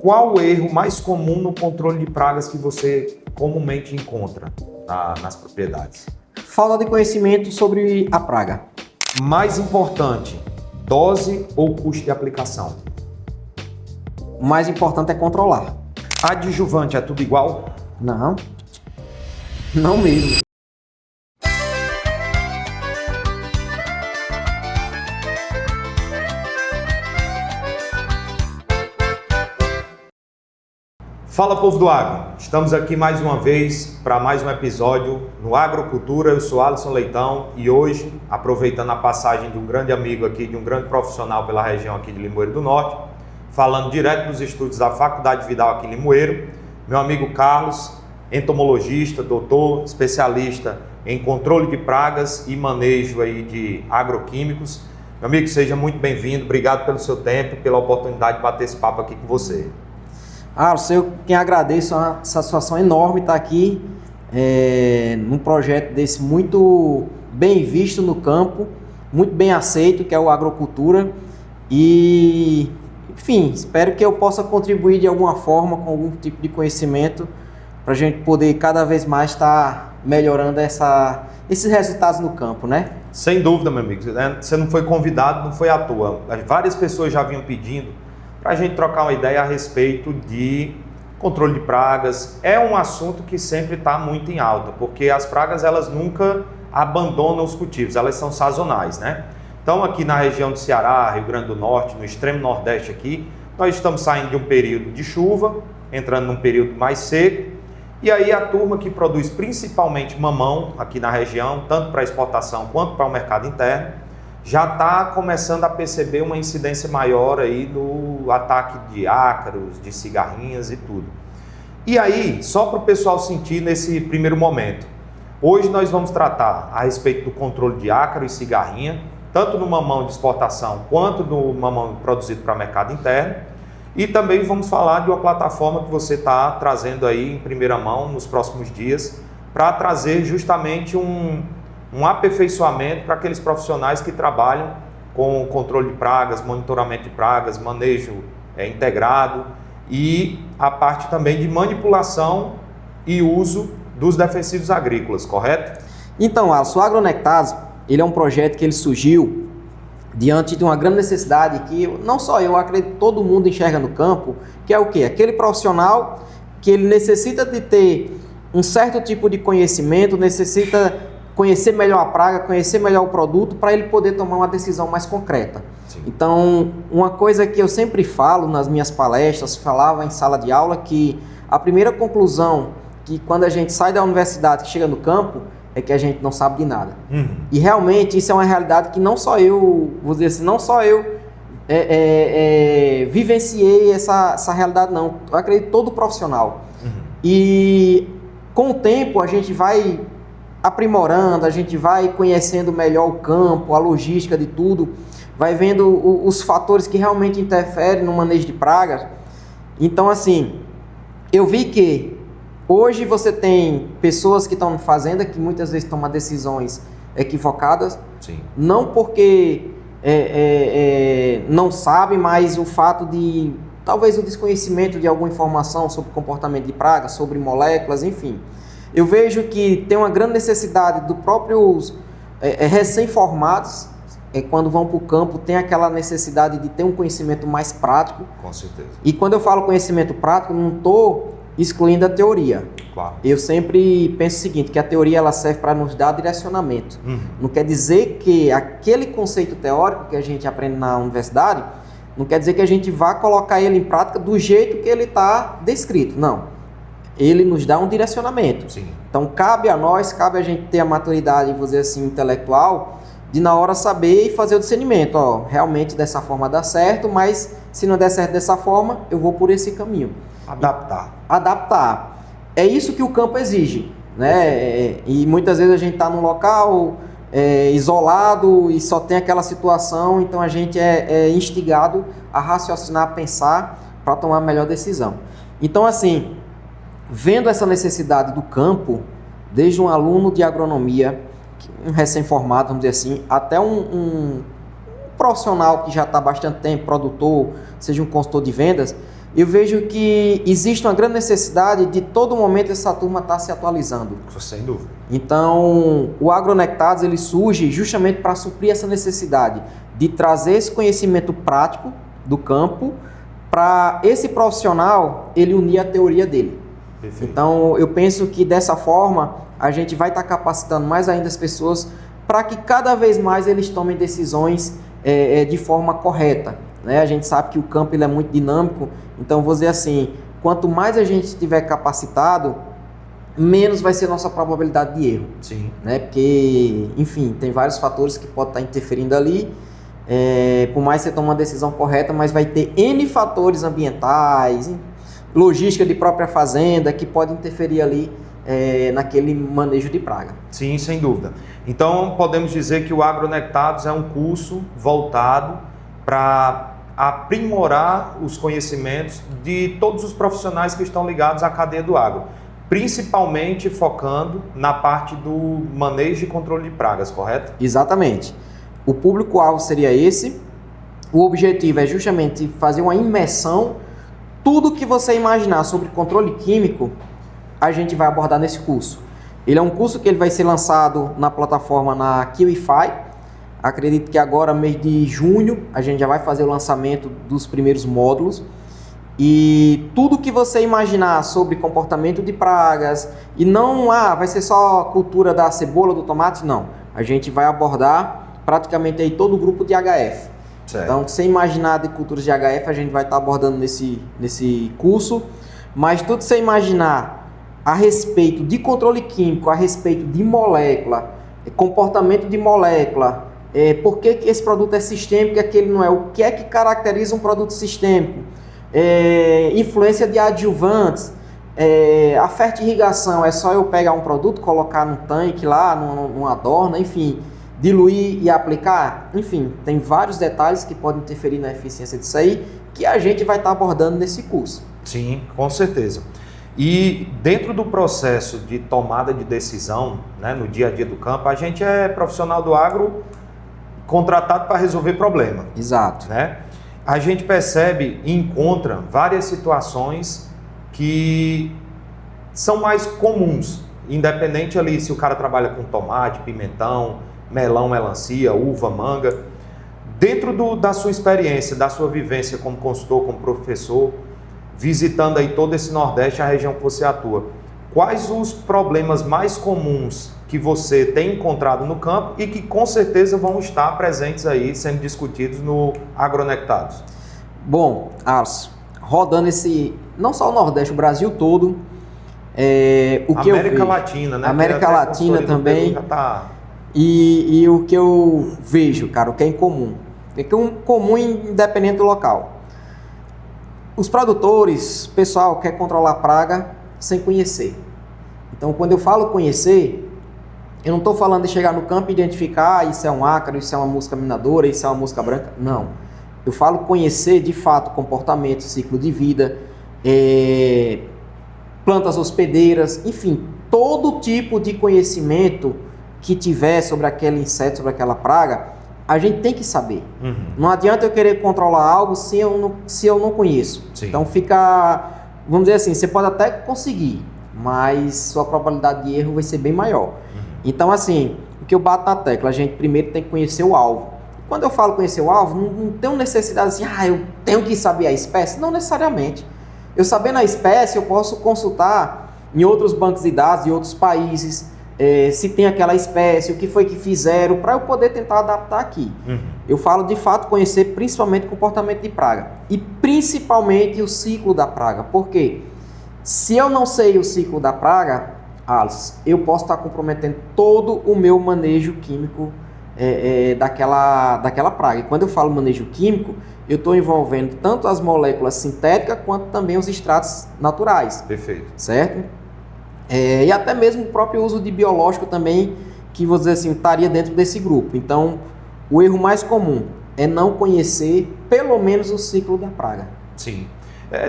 Qual o erro mais comum no controle de pragas que você comumente encontra nas propriedades? Falta de conhecimento sobre a praga. Mais importante, dose ou custo de aplicação? O mais importante é controlar. Adjuvante é tudo igual? Não, não mesmo. Fala, povo do agro, estamos aqui mais uma vez para mais um episódio no Agrocultura. Eu sou Alisson Leitão e hoje, aproveitando a passagem de um grande amigo aqui, de um grande profissional pela região aqui de Limoeiro do Norte, falando direto dos estúdios da Faculdade Vidal aqui em Limoeiro, meu amigo Carlos, entomologista, doutor, especialista em controle de pragas e manejo aí de agroquímicos. Meu amigo, seja muito bem-vindo, obrigado pelo seu tempo, pela oportunidade de bater esse papo aqui com você. Eu quem agradeço, é uma satisfação enorme estar aqui num projeto desse muito bem visto no campo, muito bem aceito, que é o Agrocultura. E, enfim, espero que eu possa contribuir de alguma forma com algum tipo de conhecimento para a gente poder cada vez mais estar melhorando esses resultados no campo, né? Sem dúvida, meu amigo, você não foi convidado, não foi à toa. Várias pessoas já vinham pedindo para a gente trocar uma ideia a respeito de controle de pragas. É um assunto que sempre está muito em alta, porque as pragas elas nunca abandonam os cultivos, elas são sazonais, né? Então aqui na região do Ceará, Rio Grande do Norte, no extremo nordeste aqui, nós estamos saindo de um período de chuva, entrando num período mais seco, e aí a turma que produz principalmente mamão aqui na região, tanto para exportação quanto para o mercado interno, já está começando a perceber uma incidência maior aí do ataque de ácaros, de cigarrinhas e tudo. E aí, só para o pessoal sentir nesse primeiro momento, hoje nós vamos tratar a respeito do controle de ácaro e cigarrinha, tanto no mamão de exportação quanto no mamão produzido para mercado interno, e também vamos falar de uma plataforma que você está trazendo aí em primeira mão nos próximos dias, para trazer justamente um aperfeiçoamento para aqueles profissionais que trabalham com controle de pragas, monitoramento de pragas, manejo integrado e a parte também de manipulação e uso dos defensivos agrícolas, correto? Então, Alisson, o Agronectase, ele é um projeto que ele surgiu diante de uma grande necessidade que não só eu acredito, todo mundo enxerga no campo, que é o quê? Aquele profissional que ele necessita de ter um certo tipo de conhecimento, necessita conhecer melhor a praga, conhecer melhor o produto para ele poder tomar uma decisão mais concreta. Sim. Então, uma coisa que eu sempre falo nas minhas palestras, falava em sala de aula, que a primeira conclusão que quando a gente sai da universidade, que chega no campo, é que a gente não sabe de nada. E realmente isso é uma realidade que não só eu, vou dizer assim, não só eu vivenciei essa realidade não. Eu acredito todo profissional. E com o tempo a gente vai aprimorando, a gente vai conhecendo melhor o campo, a logística de tudo, vai vendo os fatores que realmente interferem no manejo de pragas. Então, assim, eu vi que hoje você tem pessoas que estão na fazenda que muitas vezes tomam decisões equivocadas. Sim. Não porque não sabe, mas o fato de talvez o desconhecimento de alguma informação sobre comportamento de pragas, sobre moléculas, enfim. Eu vejo que tem uma grande necessidade dos próprios recém-formados, quando vão para o campo, tem aquela necessidade de ter um conhecimento mais prático. Com certeza. E quando eu falo conhecimento prático, não estou excluindo a teoria. Claro. Eu sempre penso o seguinte, que a teoria ela serve para nos dar direcionamento. Não quer dizer que aquele conceito teórico que a gente aprende na universidade, não quer dizer que a gente vá colocar ele em prática do jeito que ele está descrito, não. Ele nos dá um direcionamento. Sim. Então cabe a nós, cabe a gente ter a maturidade, vou dizer assim, intelectual, de na hora saber e fazer o discernimento. Realmente dessa forma dá certo, mas se não der certo dessa forma, eu vou por esse caminho. Adaptar. É isso que o campo exige, né? E muitas vezes a gente está num local isolado e só tem aquela situação, então a gente é instigado a raciocinar, a pensar para tomar a melhor decisão. Então, assim, vendo essa necessidade do campo, desde um aluno de agronomia, um recém-formado, vamos dizer assim, até um profissional que já está há bastante tempo, produtor, seja um consultor de vendas, eu vejo que existe uma grande necessidade de todo momento essa turma estar se atualizando. Sem dúvida. Então, o Agronectados ele surge justamente para suprir essa necessidade de trazer esse conhecimento prático do campo para esse profissional ele unir a teoria dele. Perfeito. Então, eu penso que dessa forma a gente vai estar capacitando mais ainda as pessoas para que cada vez mais eles tomem decisões de forma correta. Né? A gente sabe que o campo ele é muito dinâmico, então vou dizer assim, quanto mais a gente estiver capacitado, menos vai ser nossa probabilidade de erro. Sim. Né? Porque, enfim, tem vários fatores que podem estar interferindo ali, por mais que você tome uma decisão correta, mas vai ter N fatores ambientais, logística de própria fazenda, que pode interferir ali naquele manejo de praga. Sim, sem dúvida. Então, podemos dizer que o Agronectados é um curso voltado para aprimorar os conhecimentos de todos os profissionais que estão ligados à cadeia do agro, principalmente focando na parte do manejo e controle de pragas, correto? Exatamente. O público-alvo seria esse. O objetivo é justamente fazer uma imersão. Tudo que você imaginar sobre controle químico, a gente vai abordar nesse curso. Ele é um curso que ele vai ser lançado na plataforma na Kiwify. Acredito que agora, mês de junho, a gente já vai fazer o lançamento dos primeiros módulos. E tudo que você imaginar sobre comportamento de pragas, e não, vai ser só cultura da cebola, do tomate, não. A gente vai abordar praticamente aí todo o grupo de HF. Certo. Então, sem imaginar de culturas de HF, a gente vai estar abordando nesse curso. Mas tudo sem imaginar a respeito de controle químico, a respeito de molécula, comportamento de molécula, por que esse produto é sistêmico e aquele não é, o que é que caracteriza um produto sistêmico, influência de adjuvantes, a fertirrigação, é só eu pegar um produto, colocar num tanque lá, numa adorna, enfim, diluir e aplicar, enfim, tem vários detalhes que podem interferir na eficiência disso aí, que a gente vai estar abordando nesse curso. Sim, com certeza. E dentro do processo de tomada de decisão, né, no dia a dia do campo, a gente é profissional do agro contratado para resolver problema. Exato. Né? A gente percebe e encontra várias situações que são mais comuns, independente ali se o cara trabalha com tomate, pimentão, melão, melancia, uva, manga. Dentro da sua experiência, da sua vivência como consultor, como professor, visitando aí todo esse Nordeste, a região que você atua, quais os problemas mais comuns que você tem encontrado no campo e que com certeza vão estar presentes aí, sendo discutidos no Agronectados? Bom, Alisson, rodando não só o Nordeste, o Brasil todo, o que América Latina, né? América Latina também. E o que eu vejo, cara, o que é incomum. É que é comum independente do local. Os produtores, pessoal, quer controlar a praga sem conhecer. Então, quando eu falo conhecer, eu não estou falando de chegar no campo e identificar isso é um ácaro, isso é uma mosca minadora, isso é uma mosca branca. Não. Eu falo conhecer, de fato, comportamento, ciclo de vida, plantas hospedeiras, enfim, todo tipo de conhecimento que tiver sobre aquele inseto, sobre aquela praga, a gente tem que saber. Uhum. Não adianta eu querer controlar algo se eu não conheço. Sim. Então fica, vamos dizer assim, você pode até conseguir, mas sua probabilidade de erro vai ser bem maior. Uhum. Então assim, o que eu bato na tecla, a gente primeiro tem que conhecer o alvo. Quando eu falo conhecer o alvo, não tenho necessidade assim, eu tenho que saber a espécie. Não necessariamente. Eu sabendo a espécie, eu posso consultar em outros bancos de dados de outros países, se tem aquela espécie, o que foi que fizeram, para eu poder tentar adaptar aqui. Uhum. Eu falo de fato conhecer principalmente o comportamento de praga e principalmente o ciclo da praga. Por quê? Se eu não sei o ciclo da praga, Alice, eu posso estar comprometendo todo o meu manejo químico daquela praga. E quando eu falo manejo químico, eu estou envolvendo tanto as moléculas sintéticas quanto também os extratos naturais. Perfeito. Certo? E até mesmo o próprio uso de biológico também, que vou dizer assim, estaria dentro desse grupo. Então, o erro mais comum é não conhecer pelo menos o ciclo da praga. Sim.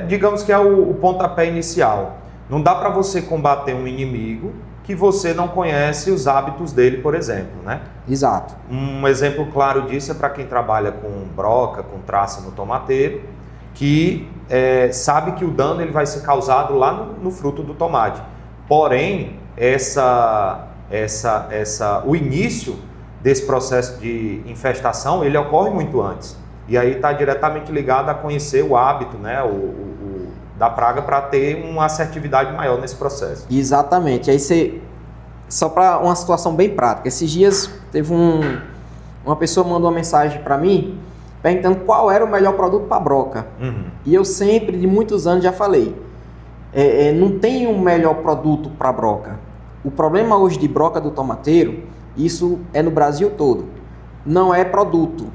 Digamos que é o pontapé inicial. Não dá para você combater um inimigo que você não conhece os hábitos dele, por exemplo, né? Exato. Um exemplo claro disso é para quem trabalha com broca, com traça no tomateiro. que sabe que o dano ele vai ser causado lá no fruto do tomate. Porém, o início desse processo de infestação, ele ocorre muito antes. E aí está diretamente ligado a conhecer o hábito, né, da praga, para ter uma assertividade maior nesse processo. Exatamente. Aí só para uma situação bem prática. Esses dias teve uma pessoa mandou uma mensagem para mim perguntando qual era o melhor produto para broca. Uhum. E eu sempre, de muitos anos, já falei, não tem um melhor produto para broca. O problema hoje de broca do tomateiro, isso é no Brasil todo, não é produto,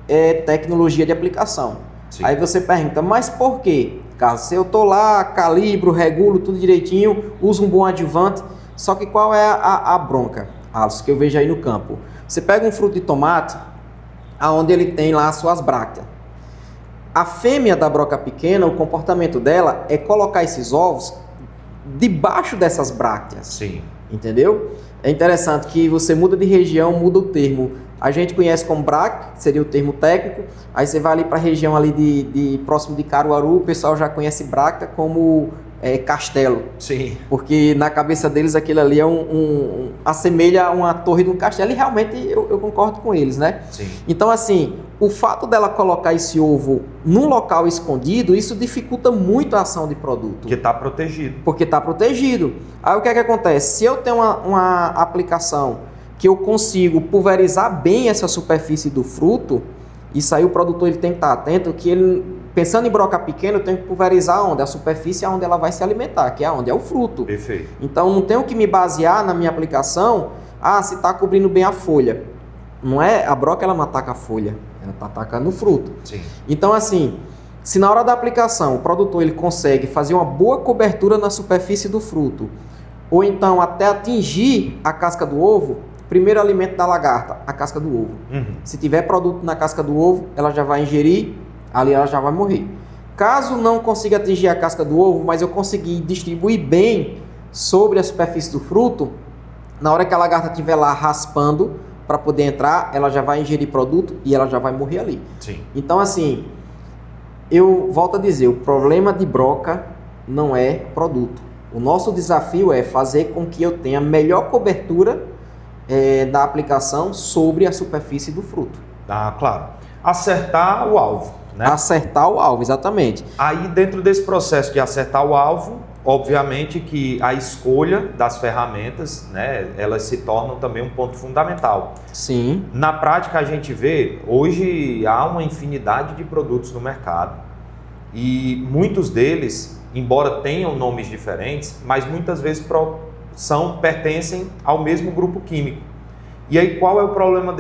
é tecnologia de aplicação. Sim. Aí você pergunta, mas por quê? Carlos, se eu estou lá, calibro, regulo tudo direitinho, uso um bom adjuvante, só que qual é a bronca, Alisson, que eu vejo aí no campo? Você pega um fruto de tomate, aonde ele tem lá as suas brácteas. A fêmea da broca pequena, o comportamento dela é colocar esses ovos debaixo dessas brácteas. Sim. Entendeu? É interessante que você muda de região, muda o termo. A gente conhece como bráctea, que seria o termo técnico. Aí você vai ali para a região ali de próximo de Caruaru, o pessoal já conhece bráctea como castelo. Sim. Porque na cabeça deles aquilo ali assemelha a uma torre de um castelo, e realmente eu concordo com eles, né? Sim. Então, assim, o fato dela colocar esse ovo num local escondido, isso dificulta muito a ação de produto. Porque está protegido. Porque está protegido. Aí o que é que acontece? Se eu tenho uma aplicação que eu consigo pulverizar bem essa superfície do fruto, isso aí o produtor ele tem que estar atento, que ele, pensando em broca pequena, eu tenho que pulverizar onde? A superfície é onde ela vai se alimentar, que é onde? É o fruto. Perfeito. Então não tenho que me basear na minha aplicação, se está cobrindo bem a folha. Não é, a broca ela não ataca a folha, ela está atacando o fruto. Sim. Então assim, se na hora da aplicação o produtor ele consegue fazer uma boa cobertura na superfície do fruto, ou então até atingir a casca do ovo, primeiro alimento da lagarta, a casca do ovo. Uhum. Se tiver produto na casca do ovo, ela já vai ingerir, ali ela já vai morrer. Caso não consiga atingir a casca do ovo, mas eu conseguir distribuir bem sobre a superfície do fruto, na hora que a lagarta estiver lá raspando para poder entrar, ela já vai ingerir produto e ela já vai morrer ali. Sim. Então assim, eu volto a dizer, o problema de broca não é produto. O nosso desafio é fazer com que eu tenha melhor cobertura da aplicação sobre a superfície do fruto. Ah, claro. Acertar o alvo, né? Acertar o alvo, exatamente. Aí, dentro desse processo de acertar o alvo, obviamente que a escolha das ferramentas, né, elas se tornam também um ponto fundamental. Sim. Na prática, a gente vê, hoje há uma infinidade de produtos no mercado e muitos deles, embora tenham nomes diferentes, mas muitas vezes pertencem ao mesmo grupo químico. E aí qual é o problema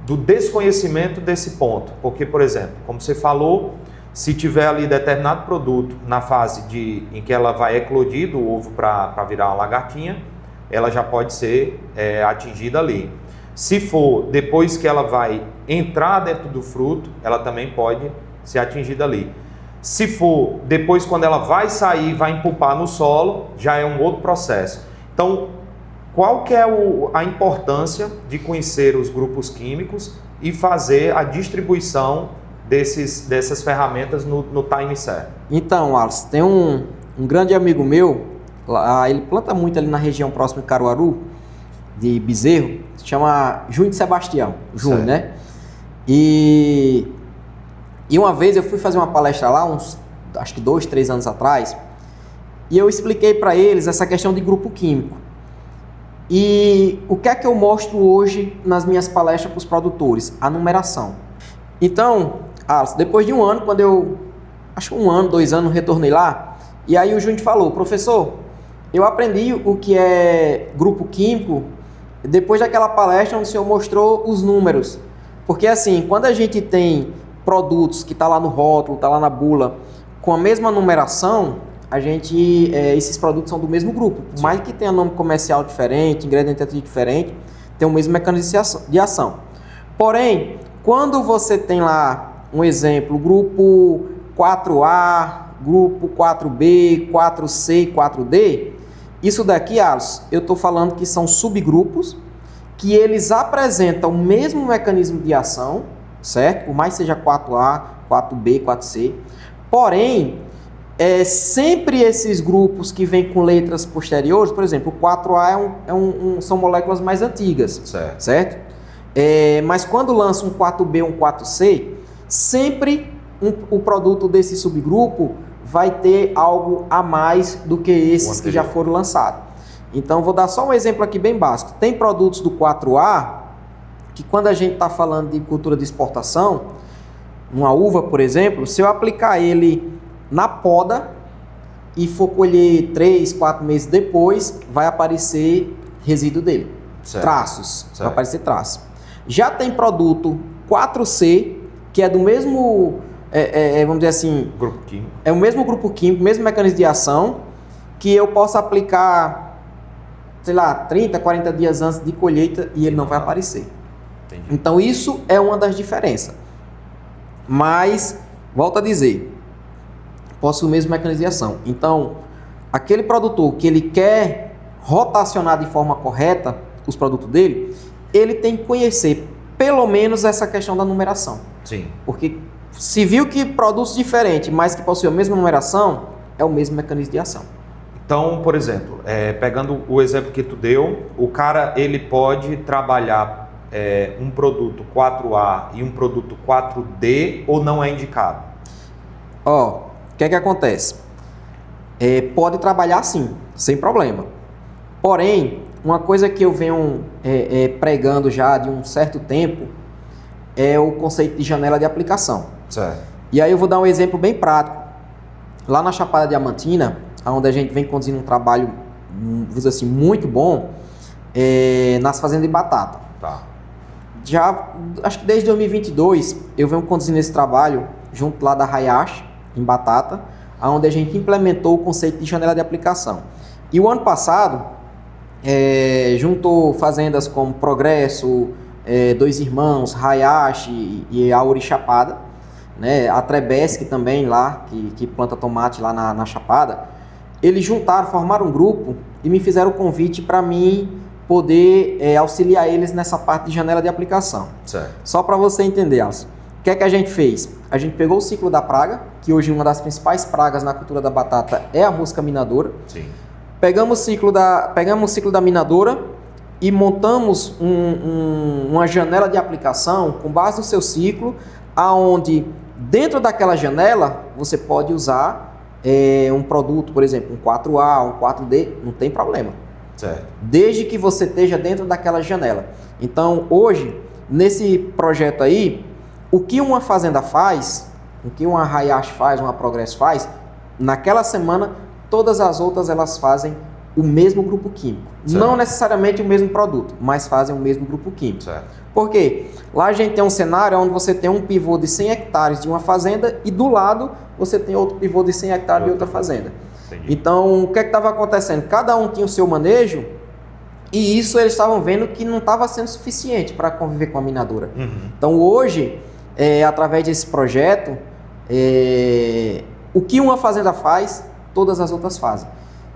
do desconhecimento desse ponto? Porque, por exemplo, como você falou, se tiver ali determinado produto na fase em que ela vai eclodir do ovo para virar uma lagartinha, ela já pode ser atingida ali. Se for depois que ela vai entrar dentro do fruto, ela também pode ser atingida ali. Se for depois, quando ela vai sair, vai empulpar no solo, já é um outro processo. Então, qual que é a importância de conhecer os grupos químicos e fazer a distribuição dessas ferramentas no time certo? Então, Alisson, tem um grande amigo meu, ele planta muito ali na região próxima de Caruaru, de Bezerro, se chama Júnior de Sebastião, Júnior, né? E uma vez eu fui fazer uma palestra lá, acho que 2, 3 anos atrás, e eu expliquei para eles essa questão de grupo químico. E o que é que eu mostro hoje nas minhas palestras para os produtores? A numeração. Então, Alisson, depois de um ano, acho que 1 ano, 2 anos, retornei lá, e aí o Júnior falou, professor, eu aprendi o que é grupo químico depois daquela palestra onde o senhor mostrou os números. Porque assim, quando a gente tem produtos que está lá no rótulo, está lá na bula, com a mesma numeração, esses produtos são do mesmo grupo. Por mais que tenha nome comercial diferente, ingrediente diferente, tem o mesmo mecanismo de ação. Porém, quando você tem lá um exemplo, grupo 4A, grupo 4B, 4C e 4D, isso daqui, Alisson, eu estou falando que são subgrupos que eles apresentam o mesmo mecanismo de ação, certo? Por mais que seja 4A, 4B, 4C. Porém, sempre esses grupos que vêm com letras posteriores, por exemplo, o 4A são moléculas mais antigas, certo? Mas quando lança um 4B, um 4C, sempre o produto desse subgrupo vai ter algo a mais do que esses que já foram lançados. Então, vou dar só um exemplo aqui bem básico. Tem produtos do 4A que, quando a gente está falando de cultura de exportação, uma uva, por exemplo, se eu aplicar ele na poda e for colher 3, 4 meses depois, vai aparecer resíduo dele. Traços. Vai aparecer traços. Já tem produto 4C, que é do mesmo, vamos dizer assim... Grupo químico. É o mesmo grupo químico, mesmo mecanismo de ação, que eu posso aplicar, sei lá, 30, 40 dias antes de colheita e ele não vai aparecer. Entendi. Então isso é uma das diferenças. Mas, volto a dizer, possui o mesmo mecanismo de ação. Então, aquele produtor que ele quer rotacionar de forma correta os produtos dele, ele tem que conhecer pelo menos essa questão da numeração. Sim. Porque se viu que produtos diferentes, mas que possuem a mesma numeração, é o mesmo mecanismo de ação. Então, por exemplo, pegando o exemplo que tu deu, o cara ele pode trabalhar um produto 4A e um produto 4D ou não é indicado? O que é que acontece? Pode trabalhar sim, sem problema. Porém, uma coisa que eu venho pregando já de um certo tempo é o conceito de janela de aplicação. Certo. E aí eu vou dar um exemplo bem prático. Lá na Chapada Diamantina, onde a gente vem conduzindo um trabalho, vamos dizer assim, muito bom, nas fazendas de batata. Tá. Já, acho que desde 2022, eu venho conduzindo esse trabalho junto lá da Hayashi, em batata, onde a gente implementou o conceito de janela de aplicação. E o ano passado, juntou fazendas como Progresso, Dois Irmãos, Hayashi e a Uri Chapada, né, a Trebesc também lá, que planta tomate lá na Chapada. Eles juntaram, formaram um grupo e me fizeram o convite para mim poder auxiliar eles nessa parte de janela de aplicação. Certo. Só para você entender, Alisson. O que é que a gente fez? A gente pegou o ciclo da praga, que hoje uma das principais pragas na cultura da batata é a mosca minadora. Sim. Pegamos o ciclo da minadora e montamos uma janela de aplicação com base no seu ciclo, aonde dentro daquela janela você pode usar um produto, por exemplo, um 4A, um 4D, não tem problema. Certo. Desde que você esteja dentro daquela janela. Então, hoje, nesse projeto aí, o que uma fazenda faz, o que uma Hayashi faz, uma Progresso faz, naquela semana, todas as outras elas fazem o mesmo grupo químico. Certo. Não necessariamente o mesmo produto, mas fazem o mesmo grupo químico. Certo. Por quê? Lá a gente tem um cenário onde você tem um pivô de 100 hectares de uma fazenda e do lado você tem outro pivô de 100 hectares de outra fazenda. Entendi. Então, o que é que estava acontecendo? Cada um tinha o seu manejo e isso eles estavam vendo que não estava sendo suficiente para conviver com a minadora. Uhum. Então, hoje, através desse projeto, o que uma fazenda faz, todas as outras fazem.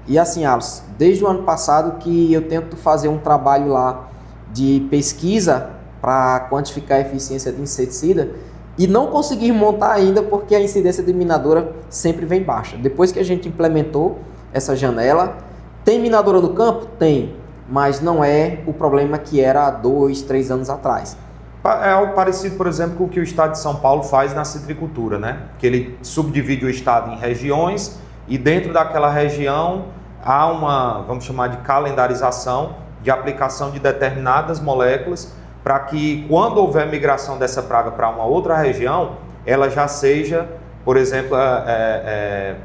E assim, Alisson, desde o ano passado que eu tento fazer um trabalho lá de pesquisa para quantificar a eficiência de inseticida e não consegui montar ainda porque a incidência de minadora sempre vem baixa. Depois que a gente implementou essa janela, tem minadora no campo? Tem, mas não é o problema que era há 2, 3 anos atrás. É algo parecido, por exemplo, com o que o estado de São Paulo faz na citricultura, né? Que ele subdivide o estado em regiões e dentro daquela região há uma, vamos chamar de calendarização de aplicação de determinadas moléculas para que quando houver migração dessa praga para uma outra região, ela já seja, por exemplo,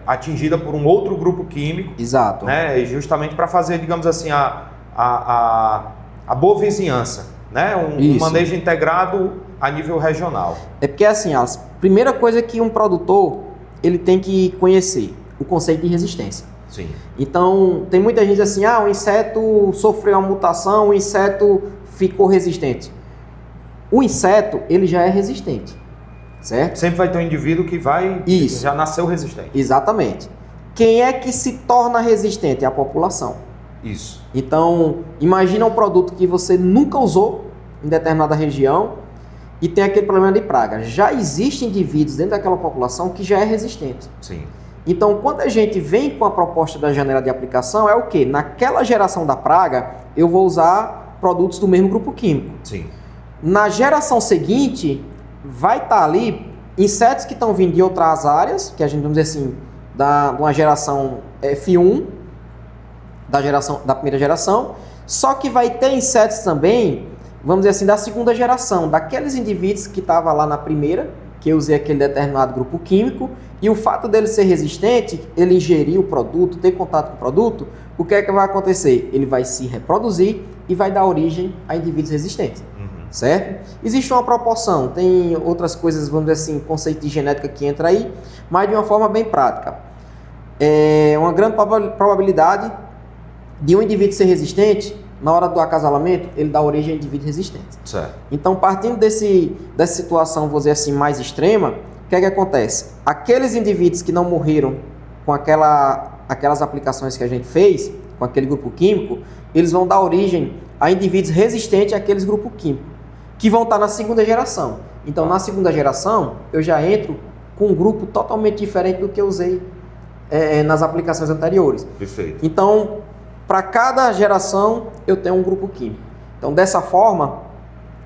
atingida por um outro grupo químico. Exato. Né? Justamente para fazer, digamos assim, a boa vizinhança, né? Um manejo integrado a nível regional. É porque assim, a primeira coisa que um produtor ele tem que conhecer, o conceito de resistência. Sim. Então, tem muita gente assim, o inseto sofreu uma mutação, o inseto ficou resistente. O inseto, ele já é resistente, certo? Sempre vai ter um indivíduo que já nasceu resistente. Exatamente. Quem é que se torna resistente? É a população. Isso. Então, imagina um produto que você nunca usou em determinada região e tem aquele problema de praga. Já existem indivíduos dentro daquela população que já é resistente. Sim. Então, quando a gente vem com a proposta da janela de aplicação, é o quê? Naquela geração da praga, eu vou usar produtos do mesmo grupo químico. Sim. Na geração seguinte, vai estar ali insetos que estão vindo de outras áreas, que a gente, vamos dizer assim, de uma geração F1, da primeira geração, só que vai ter insetos também, vamos dizer assim, da segunda geração, daqueles indivíduos que estavam lá na primeira, que eu usei aquele determinado grupo químico, e o fato dele ser resistente, ele ingerir o produto, ter contato com o produto, o que é que vai acontecer? Ele vai se reproduzir e vai dar origem a indivíduos resistentes, certo? Existe uma proporção, tem outras coisas, vamos dizer assim, conceito de genética que entra aí, mas de uma forma bem prática. É uma grande probabilidade de um indivíduo ser resistente, na hora do acasalamento, ele dá origem a indivíduos resistentes. Certo. Então, partindo dessa situação, vou dizer assim, mais extrema, o que é que acontece? Aqueles indivíduos que não morreram com aquelas aplicações que a gente fez, com aquele grupo químico, eles vão dar origem a indivíduos resistentes àqueles grupos químicos, que vão estar na segunda geração. Então, na segunda geração, eu já entro com um grupo totalmente diferente do que eu usei nas aplicações anteriores. Perfeito. Então, para cada geração, eu tenho um grupo químico. Então, dessa forma,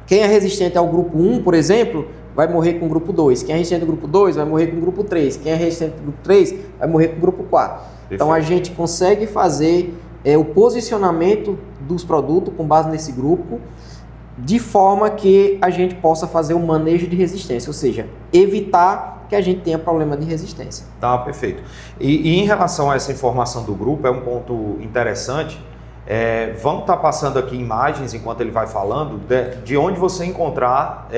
quem é resistente ao grupo 1, por exemplo, vai morrer com o grupo 2. Quem é resistente ao grupo 2 vai morrer com o grupo 3. Quem é resistente ao grupo 3 vai morrer com o grupo 4. Perfeito. Então, a gente consegue fazer o posicionamento dos produtos com base nesse grupo, de forma que a gente possa fazer um manejo de resistência, ou seja, evitar que a gente tenha problema de resistência. Tá, perfeito. E em relação a essa informação do grupo, é um ponto interessante. Vamos estar passando aqui imagens enquanto ele vai falando de onde você encontrar.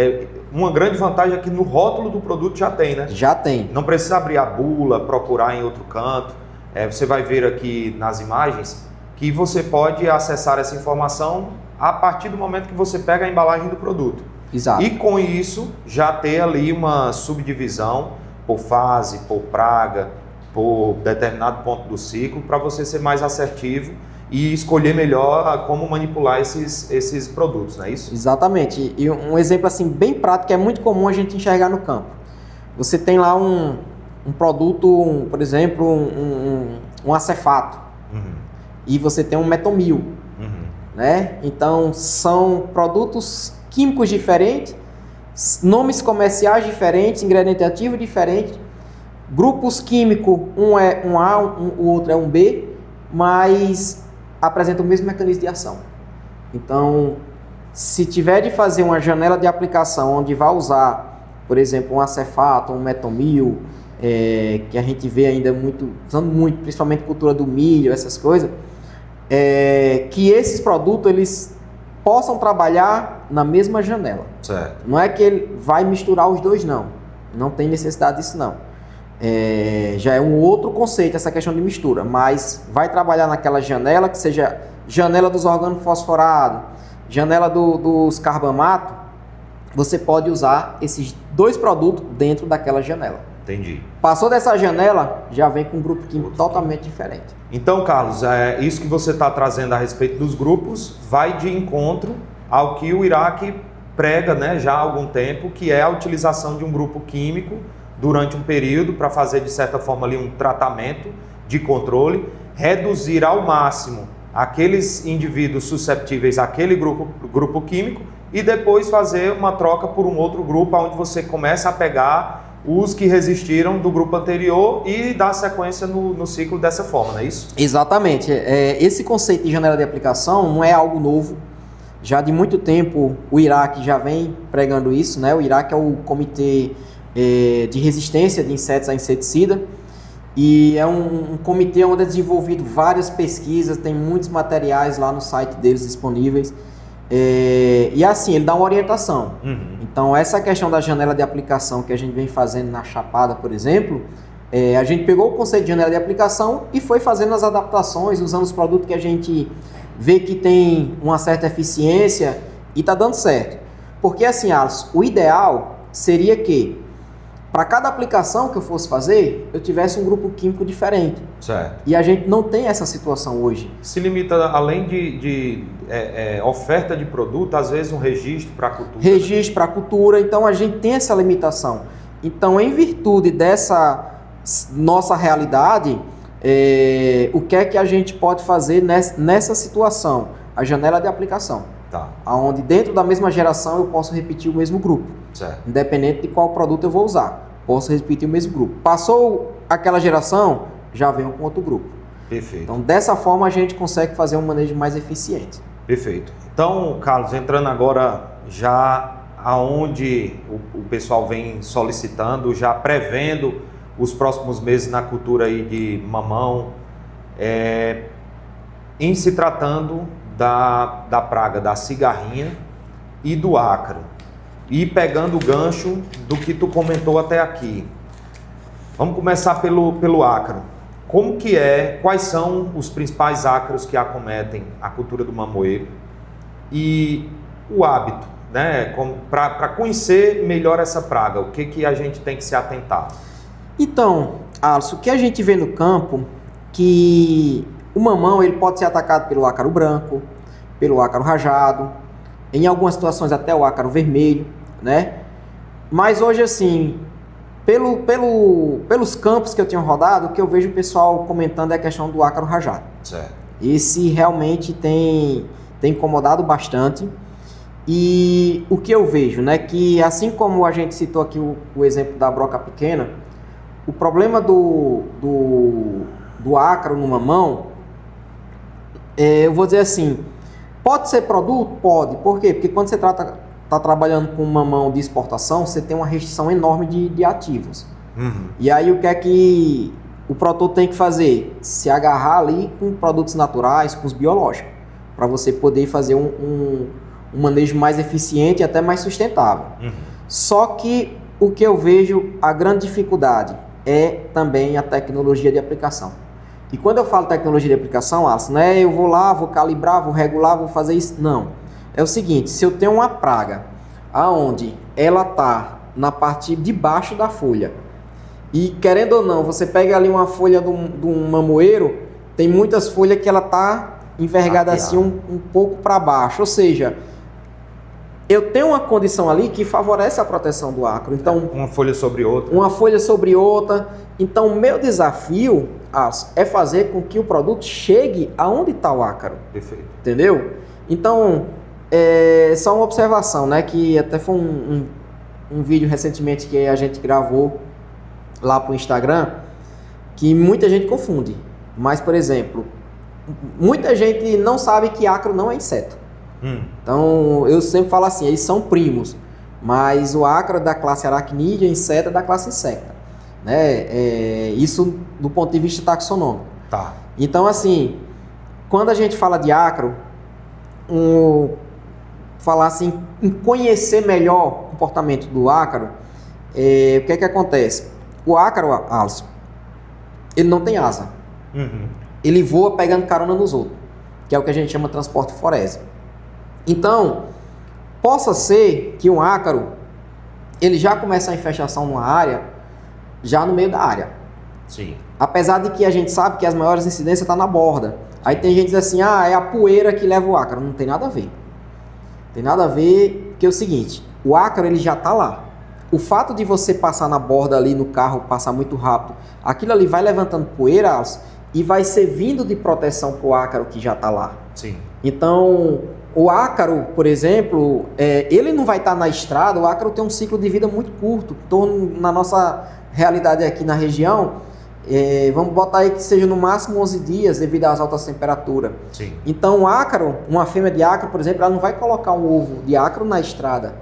Uma grande vantagem é que no rótulo do produto já tem, né? Já tem. Não precisa abrir a bula, procurar em outro canto. Você vai ver aqui nas imagens que você pode acessar essa informação a partir do momento que você pega a embalagem do produto. Exato. E com isso já ter ali uma subdivisão por fase, por praga, por determinado ponto do ciclo, para você ser mais assertivo e escolher melhor como manipular esses produtos, não é isso? Exatamente. E um exemplo assim bem prático que é muito comum a gente enxergar no campo. Você tem lá um produto, por exemplo, um acefato, e você tem um metomil, né? Então são produtos químicos diferentes, nomes comerciais diferentes, ingrediente ativo diferente, grupos químicos, um é um A, o outro é um B, mas apresentam o mesmo mecanismo de ação. Então, se tiver de fazer uma janela de aplicação onde vai usar, por exemplo, um acefato, um metomil, que a gente vê ainda usando muito, principalmente cultura do milho, essas coisas, que esses produtos eles possam trabalhar na mesma janela. Certo. Não é que ele vai misturar os dois, não. Não tem necessidade disso, não. Já é um outro conceito essa questão de mistura, mas vai trabalhar naquela janela, que seja janela dos organofosforados, janela dos carbamatos, você pode usar esses dois produtos dentro daquela janela. Entendi. Passou dessa janela, já vem com um grupo químico totalmente diferente. Então, Carlos, isso que você está trazendo a respeito dos grupos vai de encontro ao que o Iraque prega, né, já há algum tempo, que é a utilização de um grupo químico durante um período para fazer, de certa forma, ali um tratamento de controle, reduzir ao máximo aqueles indivíduos susceptíveis àquele grupo químico e depois fazer uma troca por um outro grupo, onde você começa a pegar os que resistiram do grupo anterior e dar sequência no ciclo dessa forma, não é isso? Exatamente. Esse conceito de janela de aplicação não é algo novo. Já de muito tempo o Iraque já vem pregando isso, né? O Iraque é o Comitê de Resistência de Insetos a Inseticida e é um comitê onde é desenvolvido várias pesquisas, tem muitos materiais lá no site deles disponíveis. E assim, ele dá uma orientação. Então, essa questão da janela de aplicação que a gente vem fazendo na Chapada, por exemplo, a gente pegou o conceito de janela de aplicação e foi fazendo as adaptações, usando os produtos que a gente vê que tem uma certa eficiência e está dando certo. Porque assim, Alisson, o ideal seria que para cada aplicação que eu fosse fazer, eu tivesse um grupo químico diferente. Certo. E a gente não tem essa situação hoje. Se limita, além de oferta de produto, às vezes um registro para a cultura. Registro para a cultura, então a gente tem essa limitação. Então, em virtude dessa nossa realidade, o que é que a gente pode fazer nessa situação? A janela de aplicação. Tá. Onde dentro da mesma geração eu posso repetir o mesmo grupo. Certo. Independente de qual produto eu vou usar. Posso repetir o mesmo grupo. Passou aquela geração, já venho com outro grupo. Perfeito. Então, dessa forma, a gente consegue fazer um manejo mais eficiente. Perfeito. Então, Carlos, entrando agora já aonde o pessoal vem solicitando, já prevendo os próximos meses na cultura aí de mamão, em se tratando da praga da cigarrinha e do ácaro. E pegando o gancho do que tu comentou até aqui. Vamos começar pelo ácaro. Como que quais são os principais ácaros que acometem a cultura do mamoeiro e o hábito, né? Para conhecer melhor essa praga, o que a gente tem que se atentar? Então, Alisson, o que a gente vê no campo, que o mamão ele pode ser atacado pelo ácaro branco, pelo ácaro rajado, em algumas situações até o ácaro vermelho, né? Mas hoje, assim, pelos campos que eu tenho rodado, o que eu vejo o pessoal comentando é a questão do ácaro rajado. Certo. Esse realmente tem incomodado bastante. E o que eu vejo, né, que assim como a gente citou aqui o exemplo da broca pequena, o problema do ácaro no mamão, eu vou dizer assim, pode ser produto? Pode. Por quê? Porque quando você está trabalhando com mamão de exportação, você tem uma restrição enorme de ativos. Uhum. E aí o que é que o produtor tem que fazer? Se agarrar ali com produtos naturais, com os biológicos, para você poder fazer um manejo mais eficiente e até mais sustentável. Uhum. Só que o que eu vejo, a grande dificuldade é também a tecnologia de aplicação. E quando eu falo tecnologia de aplicação, Alisson, não é eu vou lá, vou calibrar, vou regular, vou fazer isso. Não. É o seguinte, se eu tenho uma praga aonde ela está na parte de baixo da folha e querendo ou não, você pega ali uma folha de um mamoeiro, tem muitas folhas que ela está envergada assim um pouco para baixo. Ou seja, eu tenho uma condição ali que favorece a proteção do ácaro. Então, uma folha sobre outra. Uma folha sobre outra. Então, o meu desafio é fazer com que o produto chegue aonde está o ácaro. Perfeito. Entendeu? Então, só uma observação, né? Que até foi um vídeo recentemente que a gente gravou lá para o Instagram, que muita gente confunde. Mas, por exemplo, muita gente não sabe que ácaro não é inseto. Então, eu sempre falo assim, eles são primos, mas o ácaro é da classe aracnídea, inseto é da classe insecta, né? Isso do ponto de vista taxonômico. Tá. Então, assim, quando a gente fala de ácaro, falar assim, em conhecer melhor o comportamento do ácaro, o que é que acontece? O ácaro, Alisson, ele não tem asa. Uhum. Ele voa pegando carona nos outros, que é o que a gente chama de transporte forese. Então, possa ser que um ácaro, ele já começa a infestação numa área, já no meio da área. Sim. Apesar de que a gente sabe que as maiores incidências estão na borda. Aí tem gente que diz assim, é a poeira que leva o ácaro. Não tem nada a ver. Tem nada a ver, porque é o seguinte, o ácaro ele já está lá. O fato de você passar na borda ali no carro, passar muito rápido, aquilo ali vai levantando poeira e vai servindo de proteção para o ácaro que já está lá. Sim. Então, o ácaro, por exemplo, ele não vai estar na estrada, o ácaro tem um ciclo de vida muito curto. Na nossa realidade aqui na região, vamos botar aí que seja no máximo 11 dias devido às altas temperaturas. Sim. Então, o ácaro, uma fêmea de ácaro, por exemplo, ela não vai colocar um ovo de ácaro na estrada.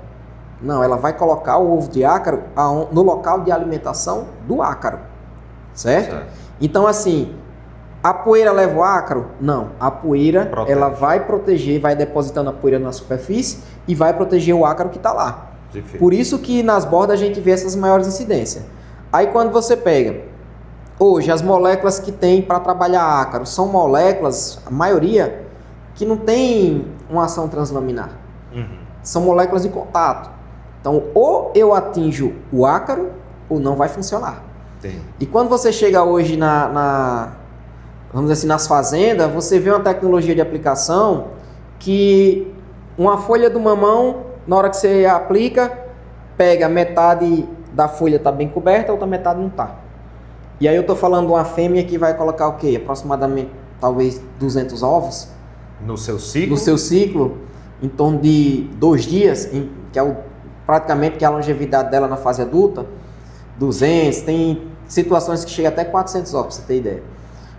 Não, ela vai colocar o ovo de ácaro no local de alimentação do ácaro. Certo? Então, assim, a poeira leva o ácaro? Não. A poeira, ela vai proteger, vai depositando a poeira na superfície e vai proteger o ácaro que está lá. Perfeito. Por isso que nas bordas a gente vê essas maiores incidências. Aí quando você pega, hoje as moléculas que tem para trabalhar ácaro são moléculas, a maioria, que não tem uma ação translaminar. Uhum. São moléculas de contato. Então, ou eu atinjo o ácaro, ou não vai funcionar. Sim. E quando você chega hoje vamos dizer assim, nas fazendas, você vê uma tecnologia de aplicação que uma folha do mamão, na hora que você aplica, pega metade da folha está bem coberta, a outra metade não está. E aí eu estou falando de uma fêmea que vai colocar o quê? Aproximadamente, talvez, 200 ovos. No seu ciclo? No seu ciclo, em torno de 2 dias, que é praticamente que é a longevidade dela na fase adulta, 200, tem situações que chega até 400 ovos, pra você ter ideia.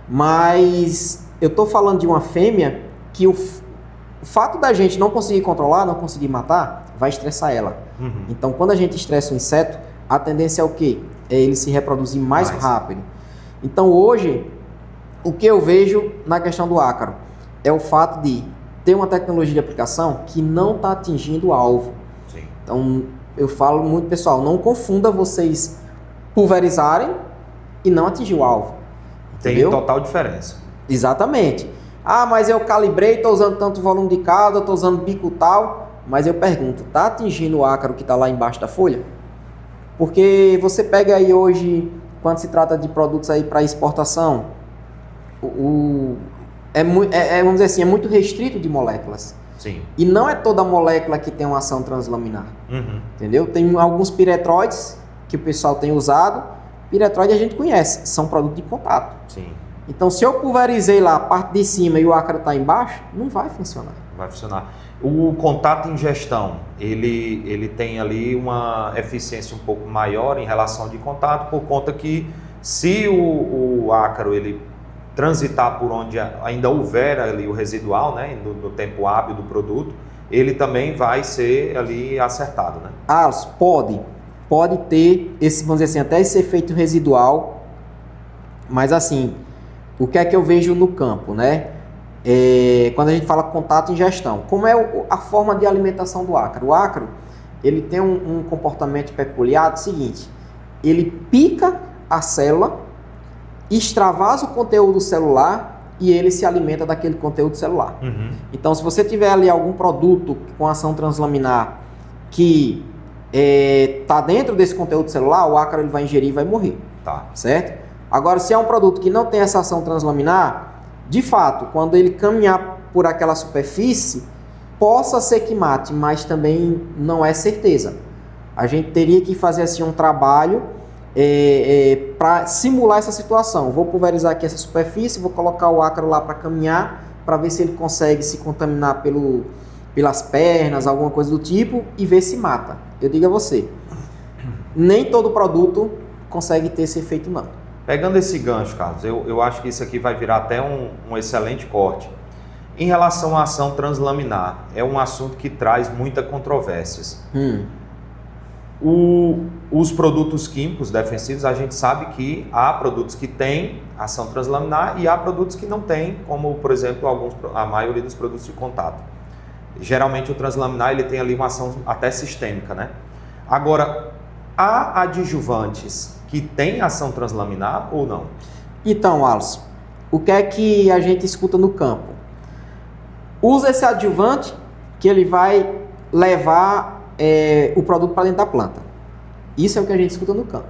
Mas eu estou falando de uma fêmea que o fato da gente não conseguir controlar, não conseguir matar, vai estressar ela. Uhum. Então, quando a gente estressa o inseto, a tendência é o quê? É ele se reproduzir mais rápido. Então, hoje, o que eu vejo na questão do ácaro é o fato de ter uma tecnologia de aplicação que não está atingindo o alvo. Sim. Então, eu falo muito, pessoal, não confunda vocês pulverizarem e não atingir o alvo. Entendeu? Tem total diferença. Exatamente. Ah, mas eu calibrei, estou usando tanto volume de calda, estou usando bico tal, mas eu pergunto, está atingindo o ácaro que está lá embaixo da folha? Porque você pega aí hoje, quando se trata de produtos aí para exportação, vamos dizer assim, é muito restrito de moléculas. Sim. E não é toda molécula que tem uma ação translaminar. Uhum. Entendeu? Tem alguns piretróides que o pessoal tem usado. Piretróide a gente conhece, são produtos de contato. Sim. Então, se eu pulverizei lá a parte de cima e o ácaro está embaixo, não vai funcionar. Vai funcionar. O contato em gestão, ele tem ali uma eficiência um pouco maior em relação de contato, por conta que se o ácaro ele transitar por onde ainda houver ali o residual, né, no tempo hábil do produto, ele também vai ser ali acertado, né? Ah, pode ter esse, vamos dizer assim, até esse efeito residual, mas assim, o que é que eu vejo no campo, né? Quando a gente fala contato em gestão, como é a forma de alimentação do ácaro? O ácaro, ele tem um comportamento peculiar do seguinte, ele pica a célula, extravasa o conteúdo celular e ele se alimenta daquele conteúdo celular. Uhum. Então, se você tiver ali algum produto com ação translaminar que está dentro desse conteúdo celular, o ácaro ele vai ingerir e vai morrer. Tá. Certo? Agora, se é um produto que não tem essa ação translaminar, de fato, quando ele caminhar por aquela superfície, possa ser que mate, mas também não é certeza. A gente teria que fazer assim um trabalho para simular essa situação. Vou pulverizar aqui essa superfície, vou colocar o ácaro lá para caminhar, para ver se ele consegue se contaminar pelas pernas, alguma coisa do tipo, e ver se mata. Eu digo a você, nem todo produto consegue ter esse efeito não. Pegando esse gancho, Carlos, eu acho que isso aqui vai virar até um excelente corte. Em relação à ação translaminar, é um assunto que traz muitas controvérsias. Os produtos químicos defensivos, a gente sabe que há produtos que têm ação translaminar e há produtos que não têm, como, por exemplo, a maioria dos produtos de contato. Geralmente o translaminar ele tem ali uma ação até sistêmica, né? Agora, há adjuvantes que têm ação translaminar ou não? Então, Alisson, o que é que a gente escuta no campo? Usa esse adjuvante que ele vai levar o produto para dentro da planta. Isso é o que a gente escuta no campo.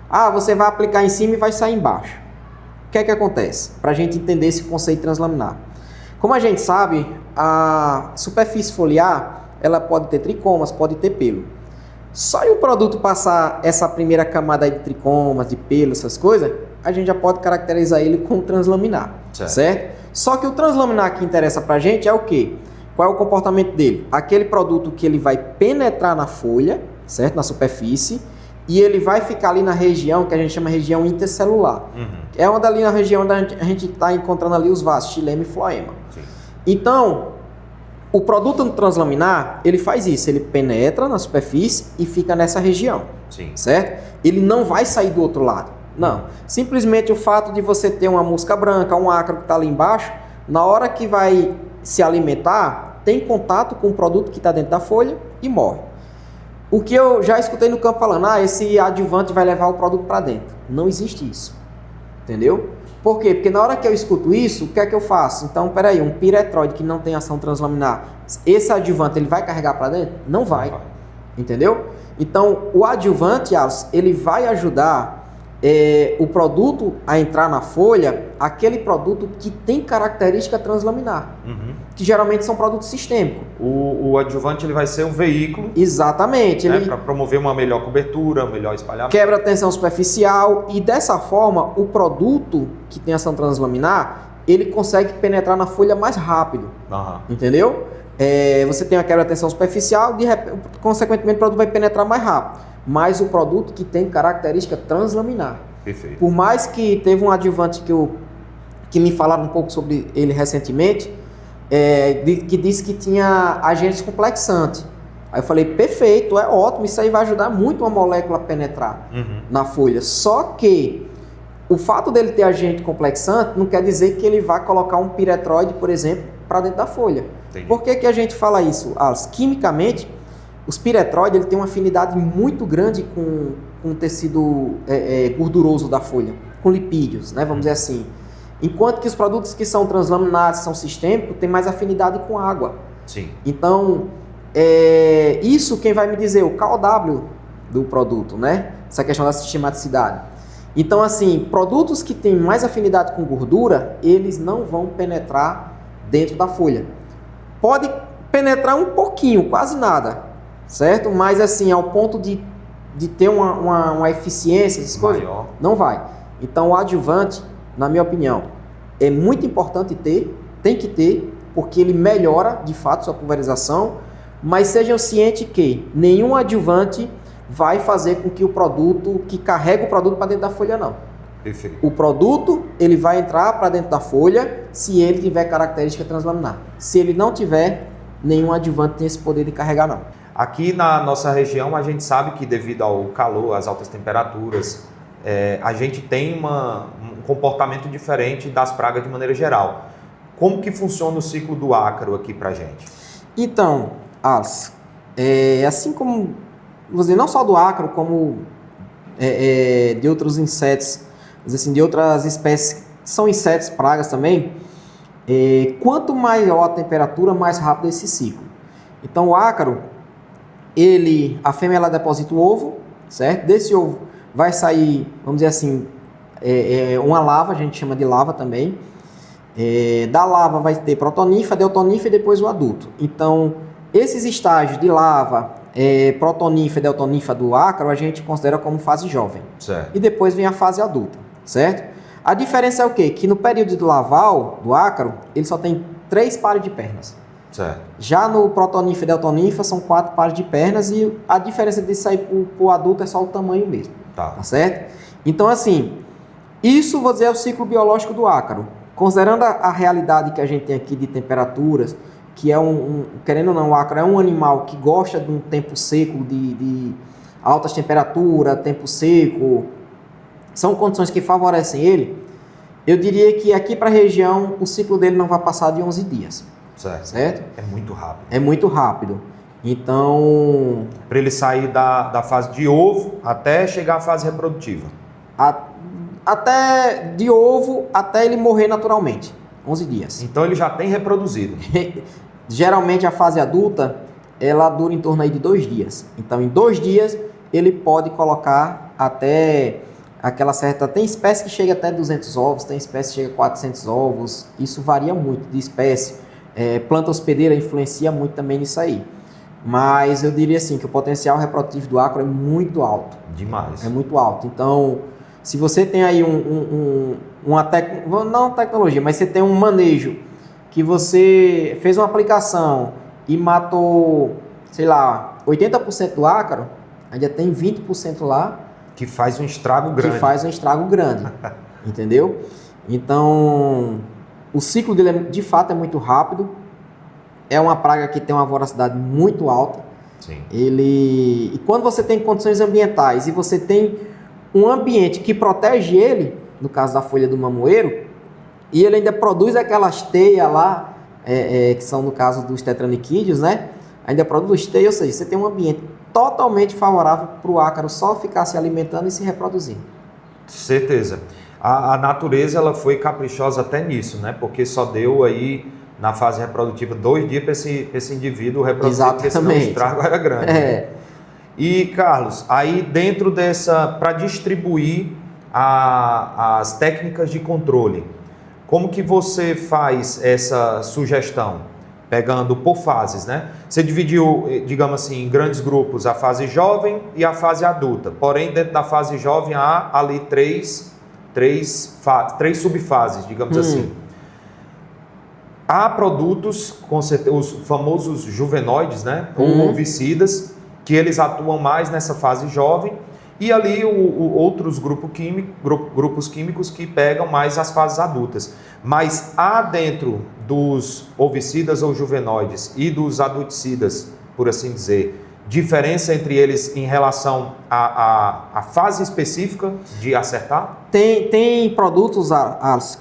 Ah, você vai aplicar em cima e vai sair embaixo. O que é que acontece? Para a gente entender esse conceito translaminar. Como a gente sabe, a superfície foliar, ela pode ter tricomas, pode ter pelo. Só em o produto passar essa primeira camada de tricomas, de pelo, essas coisas, a gente já pode caracterizar ele como translaminar, certo? Só que o translaminar que interessa pra gente é o quê? Qual é o comportamento dele? Aquele produto que ele vai penetrar na folha, certo? Na superfície, e ele vai ficar ali na região que a gente chama de região intercelular. É onde ali na região onde a gente está encontrando ali os vasos, xilema e floema. Sim. Então, o produto no translaminar, ele faz isso, ele penetra na superfície e fica nessa região, Sim. certo? Ele não vai sair do outro lado, não. Simplesmente o fato de você ter uma mosca branca, um ácaro que está ali embaixo, na hora que vai se alimentar, tem contato com o produto que está dentro da folha e morre. O que eu já escutei no campo falando, esse adjuvante vai levar o produto para dentro. Não existe isso, entendeu? Por quê? Porque na hora que eu escuto isso, o que é que eu faço? Então, peraí, um piretróide que não tem ação translaminar, esse adjuvante ele vai carregar para dentro? Não vai. Entendeu? Então, o adjuvante, Alisson, ele vai ajudar o produto a entrar na folha, aquele produto que tem característica translaminar, que geralmente são produtos sistêmicos. O adjuvante ele vai ser um veículo. Exatamente. Né, para promover uma melhor cobertura, um melhor espalhamento. Quebra a tensão superficial e dessa forma o produto que tem ação translaminar, ele consegue penetrar na folha mais rápido. Entendeu? Você tem a quebra de tensão superficial, consequentemente o produto vai penetrar mais rápido. Mas o produto que tem característica translaminar. Perfeito. Por mais que teve um adjuvante que me falaram um pouco sobre ele recentemente, que disse que tinha agentes complexantes. Aí eu falei, perfeito, é ótimo, isso aí vai ajudar muito uma molécula a penetrar na folha. Só que o fato dele ter agente complexante não quer dizer que ele vai colocar um piretroide, por exemplo, para dentro da folha. Entendi. Por que a gente fala isso, Alice? Quimicamente, os piretróides ele tem uma afinidade muito grande com o tecido gorduroso da folha, com lipídios, né, vamos dizer assim. Enquanto que os produtos que são translaminares, são sistêmicos, têm mais afinidade com água. Sim. Então, isso quem vai me dizer? O KOW do produto, né? Essa questão da sistematicidade. Então, assim, produtos que têm mais afinidade com gordura, eles não vão penetrar dentro da folha. Pode penetrar um pouquinho, quase nada, certo? Mas, assim, ao ponto de ter uma eficiência, essas coisas, não vai. Então, o adjuvante, na minha opinião, é muito importante ter, tem que ter, porque ele melhora, de fato, sua pulverização, mas sejam cientes que nenhum adjuvante vai fazer com que o produto, que carrega o produto para dentro da folha, não. Perfeito. O produto, ele vai entrar para dentro da folha se ele tiver característica translaminar. Se ele não tiver, nenhum adjuvante tem esse poder de carregar, não. Aqui na nossa região, a gente sabe que devido ao calor, às altas temperaturas, a gente tem um comportamento diferente das pragas de maneira geral. Como que funciona o ciclo do ácaro aqui para a gente? Então, Alice, assim como, vou dizer, não só do ácaro, como de outros insetos, assim, de outras espécies que são insetos, pragas também, quanto maior a temperatura, mais rápido é esse ciclo. Então, o ácaro, a fêmea ela deposita o ovo, certo? Desse ovo vai sair, vamos dizer assim, uma larva, a gente chama de larva também. Da larva vai ter protonífera, deutonífera e depois o adulto. Então, esses estágios de larva, protonífera e deutonífera do ácaro, a gente considera como fase jovem. Certo. E depois vem a fase adulta, certo? A diferença é o quê? Que no período de larval do ácaro, ele só tem 3 pares de pernas. Certo. Já no protonífera e deutonífera são 4 pares de pernas e a diferença disso aí pro adulto é só o tamanho mesmo. Tá certo? Então, assim, isso, vou dizer, é o ciclo biológico do ácaro. Considerando a realidade que a gente tem aqui de temperaturas, que é querendo ou não, o ácaro é um animal que gosta de um tempo seco, de altas temperaturas, tempo seco, são condições que favorecem ele, eu diria que aqui para a região o ciclo dele não vai passar de 11 dias. Certo? É muito rápido. É muito rápido. Então, para ele sair da fase de ovo até chegar à fase reprodutiva. Até de ovo, até ele morrer naturalmente. 11 dias. Então ele já tem reproduzido. Geralmente a fase adulta, ela dura em torno aí de 2 dias. Então em 2 dias ele pode colocar até aquela certa... Tem espécie que chega até 200 ovos, tem espécie que chega a 400 ovos. Isso varia muito de espécie. Planta hospedeira influencia muito também nisso aí. Mas eu diria assim que o potencial reprodutivo do ácaro é muito alto. Demais. É muito alto. Então, se você tem aí não tecnologia, mas você tem um manejo que você fez uma aplicação e matou, sei lá, 80% do ácaro, ainda tem 20% lá que faz um estrago grande. Entendeu? Então, o ciclo dele de fato é muito rápido. É uma praga que tem uma voracidade muito alta. Sim. E quando você tem condições ambientais e você tem um ambiente que protege ele, no caso da folha do mamoeiro, e ele ainda produz aquelas teias lá, que são no caso dos tetraniquídeos, né? Ainda produz teia, ou seja, você tem um ambiente totalmente favorável para o ácaro só ficar se alimentando e se reproduzindo. Certeza. A natureza ela foi caprichosa até nisso, né? Porque só deu aí na fase reprodutiva 2 dias para esse indivíduo reproduzir, porque senão o estrago era grande. E, Carlos, aí dentro dessa, para distribuir as técnicas de controle, como que você faz essa sugestão? Pegando por fases, né? Você dividiu, digamos assim, em grandes grupos a fase jovem e a fase adulta. Porém, dentro da fase jovem há ali três subfases, digamos assim. Há produtos, com certeza, os famosos juvenoides, né? Ou ovicidas, que eles atuam mais nessa fase jovem. E ali outros grupos químicos que pegam mais as fases adultas. Mas há dentro dos ovicidas ou juvenoides e dos adulticidas, por assim dizer, diferença entre eles em relação à fase específica de acertar? Tem produtos,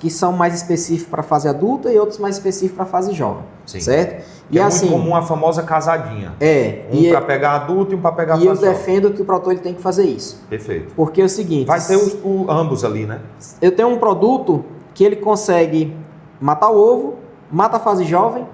que são mais específicos para a fase adulta e outros mais específicos para a fase jovem, Sim. certo? Que e é assim, muito comum a famosa casadinha. Um para pegar adulto e um para pegar fase jovem. E eu jovem. defendo que o produto ele tem que fazer isso. Perfeito. Porque é o seguinte... Vai ter ambos ali, né? Eu tenho um produto que ele consegue matar o ovo, mata a fase jovem,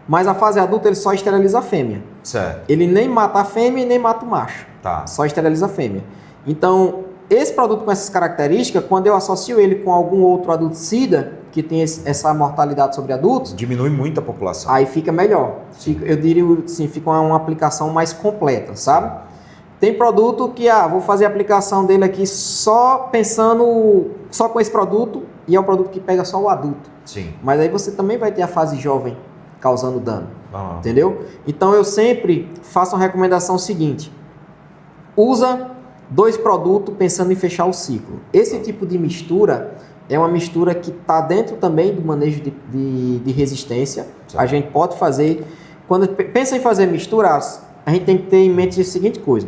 mas a fase adulta ele só esteriliza a fêmea. Certo. Ele nem mata a fêmea e nem mata o macho. Tá. Só esteriliza a fêmea. Então, esse produto com essas características, quando eu associo ele com algum outro adulticida, que tem essa mortalidade sobre adultos... Diminui muito a população. Aí fica melhor. Eu diria assim, fica uma aplicação mais completa, sabe? Tem produto que, vou fazer a aplicação dele aqui só pensando, só com esse produto, e é um produto que pega só o adulto. Sim. Mas aí você também vai ter a fase jovem causando dano, entendeu? Então eu sempre faço uma recomendação seguinte: usa 2 produtos pensando em fechar o ciclo. Esse tipo de mistura é uma mistura que está dentro também do manejo de resistência. Certo. A gente pode fazer, quando pensa em fazer misturas, a gente tem que ter em mente a seguinte coisa: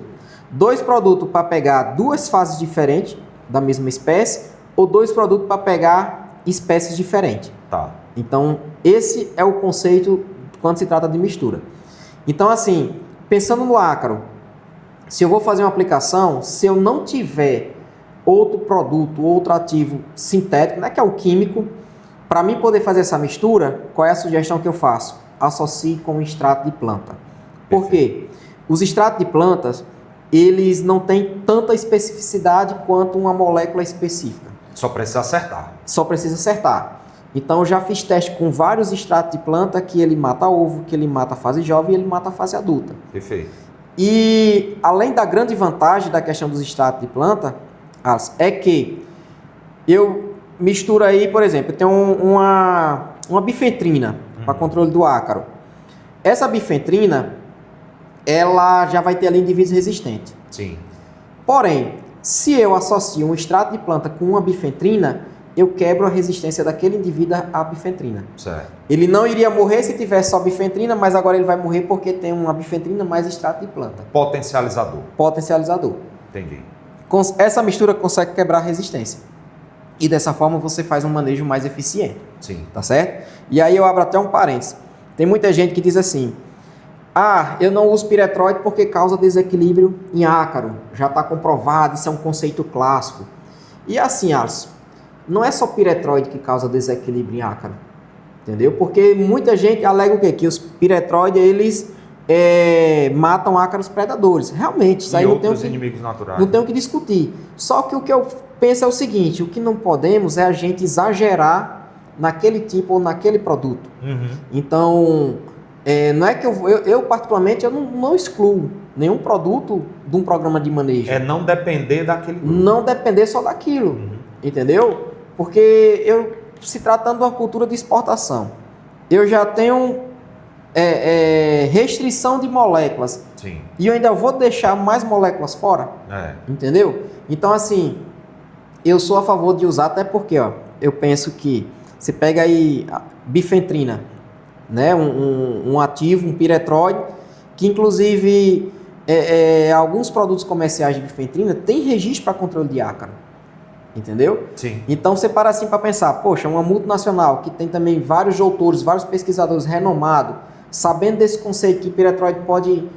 2 produtos para pegar 2 fases diferentes da mesma espécie, ou 2 produtos para pegar espécies diferentes. Tá. Então, esse é o conceito quando se trata de mistura. Então, assim, pensando no ácaro, se eu vou fazer uma aplicação, se eu não tiver outro produto, outro ativo sintético, né, que é o químico, para mim poder fazer essa mistura, qual é a sugestão que eu faço? Associe com o extrato de planta. Por quê? Os extratos de plantas, eles não têm tanta especificidade quanto uma molécula específica. Só precisa acertar. Só precisa acertar. Então, eu já fiz teste com vários extratos de planta que ele mata ovo, que ele mata a fase jovem e ele mata a fase adulta. Perfeito. E, além da grande vantagem da questão dos extratos de planta, é que eu misturo aí, por exemplo, eu tenho uma bifentrina para controle do ácaro. Essa bifentrina, ela já vai ter ali indivíduos resistentes. Sim. Porém, se eu associo um extrato de planta com uma bifentrina, eu quebro a resistência daquele indivíduo à bifentrina. Certo. Ele não iria morrer se tivesse só bifentrina, mas agora ele vai morrer porque tem uma bifentrina mais extrato de planta. Potencializador. Potencializador. Entendi. Essa mistura consegue quebrar a resistência. E dessa forma você faz um manejo mais eficiente. Sim. Tá certo? E aí eu abro até um parênteses. Tem muita gente que diz assim: eu não uso piretroide porque causa desequilíbrio em ácaro. Já está comprovado, isso é um conceito clássico. E assim, Alisson, não é só piretroide que causa desequilíbrio em ácaro. Entendeu? Porque muita gente alega o quê? Que os piretroides, eles matam ácaros predadores. Realmente, isso aí inimigos naturais. Não tem o que discutir. Só que o que eu penso é o seguinte: o que não podemos é a gente exagerar naquele tipo ou naquele produto. Então, não é que eu particularmente, eu não excluo nenhum produto de um programa de manejo. É não depender daquele grupo. Não depender só daquilo. Entendeu? Porque se tratando de uma cultura de exportação, eu já tenho restrição de moléculas. Sim. E eu ainda vou deixar mais moléculas fora. Entendeu? Então, assim, eu sou a favor de usar, até porque, eu penso que você pega aí a bifentrina, né, um ativo, um piretroide, que inclusive alguns produtos comerciais de bifentrina têm registro para controle de ácaro. Entendeu? Sim. Então você para assim para pensar: poxa, uma multinacional que tem também vários doutores, vários pesquisadores renomados, sabendo desse conceito que piretroide pode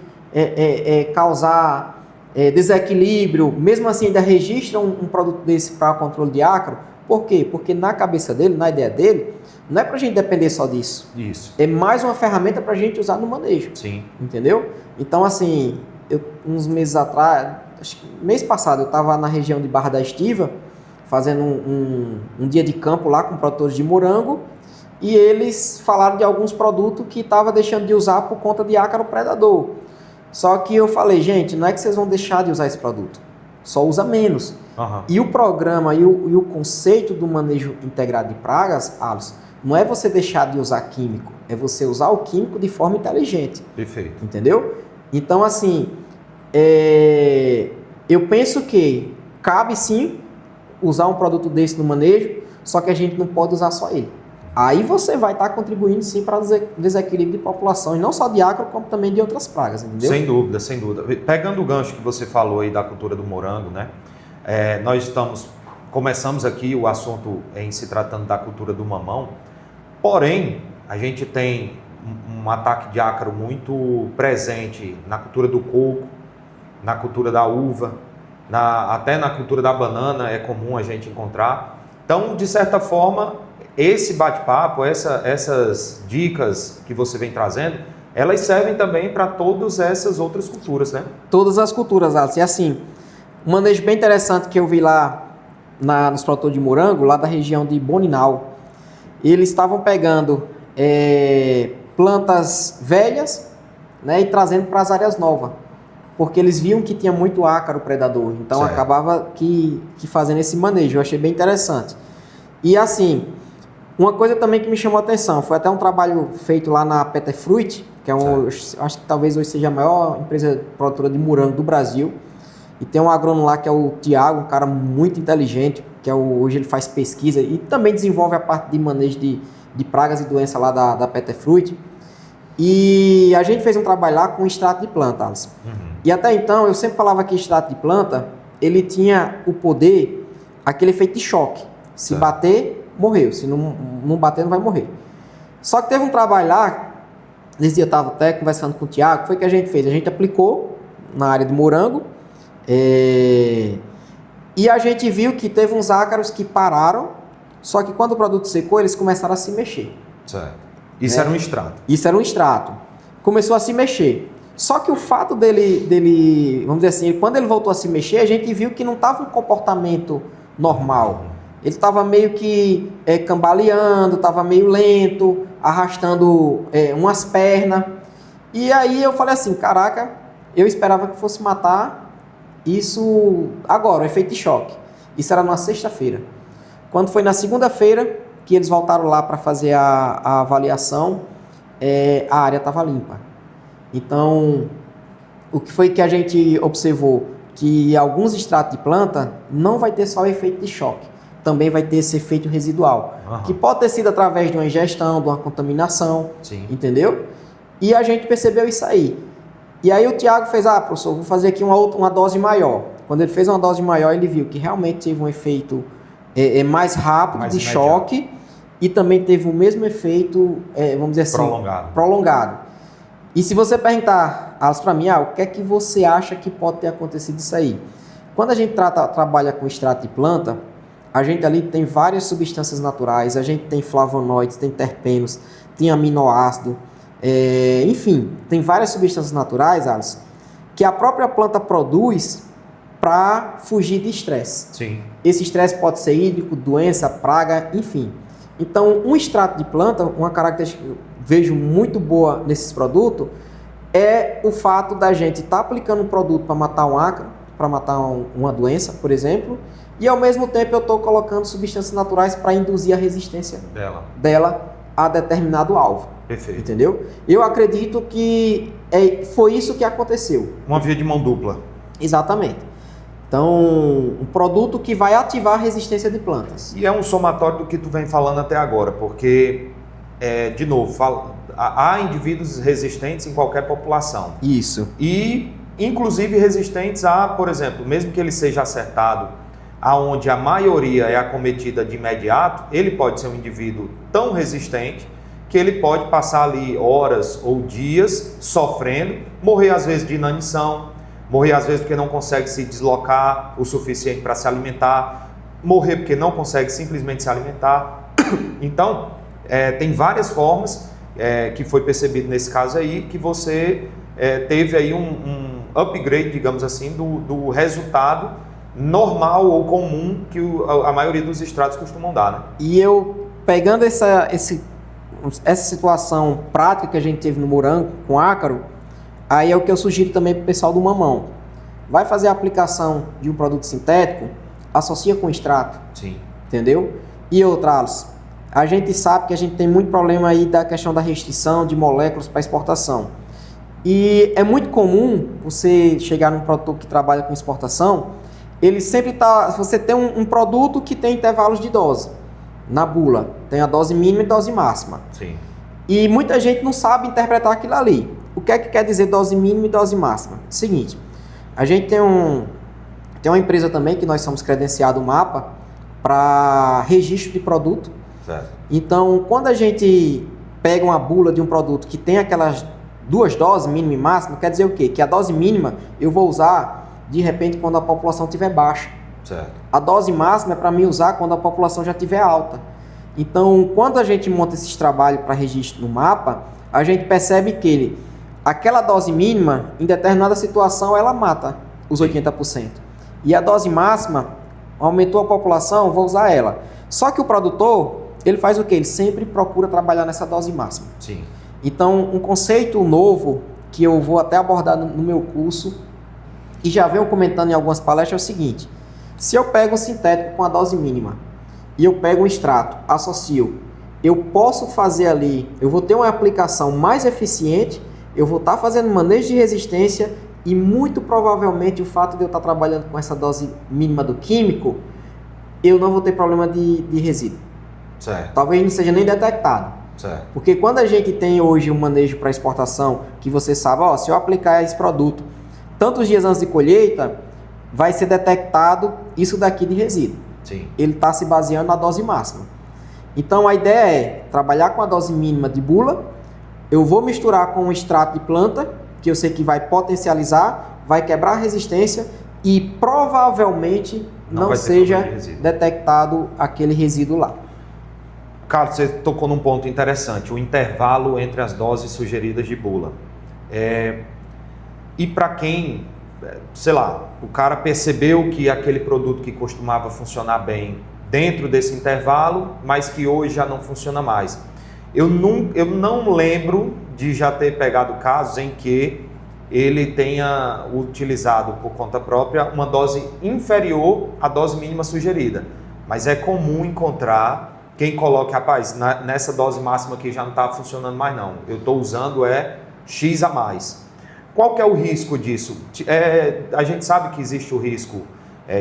causar desequilíbrio, mesmo assim ainda registra um produto desse para controle de ácaro. Por quê? Porque na cabeça dele, na ideia dele, não é para a gente depender só disso. Isso. É mais uma ferramenta para a gente usar no manejo. Sim. Entendeu? Então, assim, uns meses atrás, acho que mês passado, eu estava na região de Barra da Estiva, fazendo um dia de campo lá com produtores de morango, e eles falaram de alguns produtos que estava deixando de usar por conta de ácaro predador. Só que eu falei, gente, não é que vocês vão deixar de usar esse produto, só usa menos. Uhum. E o programa e o conceito do manejo integrado de pragas, Alisson, não é você deixar de usar químico, é você usar o químico de forma inteligente. Perfeito. Entendeu? Então, assim, eu penso que cabe sim usar um produto desse no manejo, só que a gente não pode usar só ele. Aí você vai estar contribuindo sim para desequilíbrio de população, e não só de ácaro, como também de outras pragas, entendeu? Sem dúvida, sem dúvida. Pegando o gancho que você falou aí da cultura do morango, né? Nós começamos aqui o assunto em se tratando da cultura do mamão, porém, a gente tem um ataque de ácaro muito presente na cultura do coco, na cultura da uva, até na cultura da banana é comum a gente encontrar. Então, de certa forma, esse bate-papo, essas dicas que você vem trazendo, elas servem também para todas essas outras culturas, né? Todas as culturas, Alisson. E assim, um manejo bem interessante que eu vi lá nos produtores de morango, lá da região de Boninal, eles estavam pegando plantas velhas, né, e trazendo para as áreas novas, porque eles viam que tinha muito ácaro predador, então certo. acabava que fazendo esse manejo. Eu achei bem interessante. E assim, uma coisa também que me chamou a atenção, foi até um trabalho feito lá na Peter Fruit, que é acho que talvez hoje seja a maior empresa produtora de morango do Brasil, e tem um agrônomo lá que é o Tiago, um cara muito inteligente, que hoje ele faz pesquisa e também desenvolve a parte de manejo de pragas e doenças lá da Peter Fruit. E a gente fez um trabalho lá com extrato de planta, Alisson. Uhum. E até então, eu sempre falava que extrato de planta, ele tinha o poder, aquele efeito de choque. Se bater, morreu. Se não bater, não vai morrer. Só que teve um trabalho lá, nesse dia eu estava até conversando com o Tiago, foi o que a gente fez. A gente aplicou na área de morango, e a gente viu que teve uns ácaros que pararam, só que quando o produto secou, eles começaram a se mexer. Certo. Isso era um extrato. Isso era um extrato. Começou a se mexer. Só que o fato dele, vamos dizer assim, quando ele voltou a se mexer, a gente viu que não estava um comportamento normal. Ele estava meio que cambaleando, estava meio lento, arrastando umas pernas. E aí eu falei assim, caraca, eu esperava que fosse matar isso agora, o efeito de choque. Isso era numa sexta-feira. Quando foi na segunda-feira que eles voltaram lá para fazer a avaliação, a área estava limpa. Então, o que foi que a gente observou? Que alguns extratos de planta não vai ter só o efeito de choque, também vai ter esse efeito residual, que pode ter sido através de uma ingestão, de uma contaminação, sim, entendeu? E a gente percebeu isso aí. E aí o Tiago fez, professor, vou fazer aqui uma dose maior. Quando ele fez uma dose maior, ele viu que realmente teve um efeito mais rápido, mais de imediato, choque, e também teve o mesmo efeito, vamos dizer assim, prolongado. E se você perguntar, Alisson, para mim, o que é que você acha que pode ter acontecido isso aí? Quando a gente trabalha com extrato de planta, a gente ali tem várias substâncias naturais, a gente tem flavonoides, tem terpenos, tem aminoácido, enfim, tem várias substâncias naturais, Alisson, que a própria planta produz para fugir de estresse. Sim. Esse estresse pode ser hídrico, doença, praga, enfim. Então, um extrato de planta, uma característica que eu vejo muito boa nesses produtos, é o fato da gente estar aplicando um produto para matar um ácaro, para matar uma doença, por exemplo, e ao mesmo tempo eu estou colocando substâncias naturais para induzir a resistência dela a determinado alvo. Perfeito. Entendeu? Eu acredito que foi isso que aconteceu. Uma via de mão dupla. Exatamente. Então, um produto que vai ativar a resistência de plantas. E é um somatório do que tu vem falando até agora, porque, de novo, há indivíduos resistentes em qualquer população. Isso. E, inclusive, resistentes a, por exemplo, mesmo que ele seja acertado, aonde a maioria é acometida de imediato, ele pode ser um indivíduo tão resistente que ele pode passar ali horas ou dias sofrendo, morrer às vezes de inanição, morrer às vezes porque não consegue se deslocar o suficiente para se alimentar, morrer porque não consegue simplesmente se alimentar. Então, tem várias formas que foi percebido nesse caso aí, que você teve aí upgrade, digamos assim, do resultado normal ou comum que a maioria dos extratos costumam dar, né? E eu, pegando essa situação prática que a gente teve no morango, com ácaro, aí é o que eu sugiro também para o pessoal do mamão. Vai fazer a aplicação de um produto sintético, associa com extrato. Sim. Entendeu? E outras, a gente sabe que a gente tem muito problema aí da questão da restrição de moléculas para exportação. E é muito comum você chegar num produtor que trabalha com exportação, ele sempre está... Você tem um produto que tem intervalos de dose. Na bula, tem a dose mínima e dose máxima. Sim. E muita gente não sabe interpretar aquilo ali. O que é que quer dizer dose mínima e dose máxima? Seguinte, a gente tem uma empresa também que nós somos credenciados, o MAPA, para registro de produto. Certo. Então, quando a gente pega uma bula de um produto que tem aquelas 2 doses, mínima e máxima, quer dizer o quê? Que a dose mínima eu vou usar, de repente, quando a população estiver baixa. Certo. A dose máxima é para mim usar quando a população já estiver alta. Então, quando a gente monta esses trabalhos para registro no mapa, a gente percebe que aquela dose mínima, em determinada situação, ela mata os 80%. E a dose máxima, aumentou a população, vou usar ela. Só que o produtor, ele faz o quê? Ele sempre procura trabalhar nessa dose máxima. Sim. Então, um conceito novo, que eu vou até abordar no meu curso, e já venho comentando em algumas palestras, é o seguinte: se eu pego um sintético com a dose mínima, e eu pego um extrato, associo, eu posso fazer ali, eu vou ter uma aplicação mais eficiente, eu vou estar fazendo manejo de resistência, e muito provavelmente o fato de eu estar trabalhando com essa dose mínima do químico, eu não vou ter problema de resíduo. Certo. Talvez não seja nem detectado. Certo. Porque quando a gente tem hoje um manejo para exportação, que você sabe, ó, se eu aplicar esse produto tantos dias antes de colheita, vai ser detectado isso daqui de resíduo. Sim. Ele está se baseando na dose máxima. Então a ideia é trabalhar com a dose mínima de bula, eu vou misturar com um extrato de planta, que eu sei que vai potencializar, vai quebrar a resistência e provavelmente não seja detectado aquele resíduo lá. Carlos, você tocou num ponto interessante, o intervalo entre as doses sugeridas de bula. E para quem, sei lá, o cara percebeu que aquele produto que costumava funcionar bem dentro desse intervalo, mas que hoje já não funciona mais. Eu não lembro de já ter pegado casos em que ele tenha utilizado por conta própria uma dose inferior à dose mínima sugerida. Mas é comum encontrar quem coloque, rapaz, nessa dose máxima aqui já não está funcionando mais não. Eu estou usando X a mais. Qual que é o risco disso? A gente sabe que existe o risco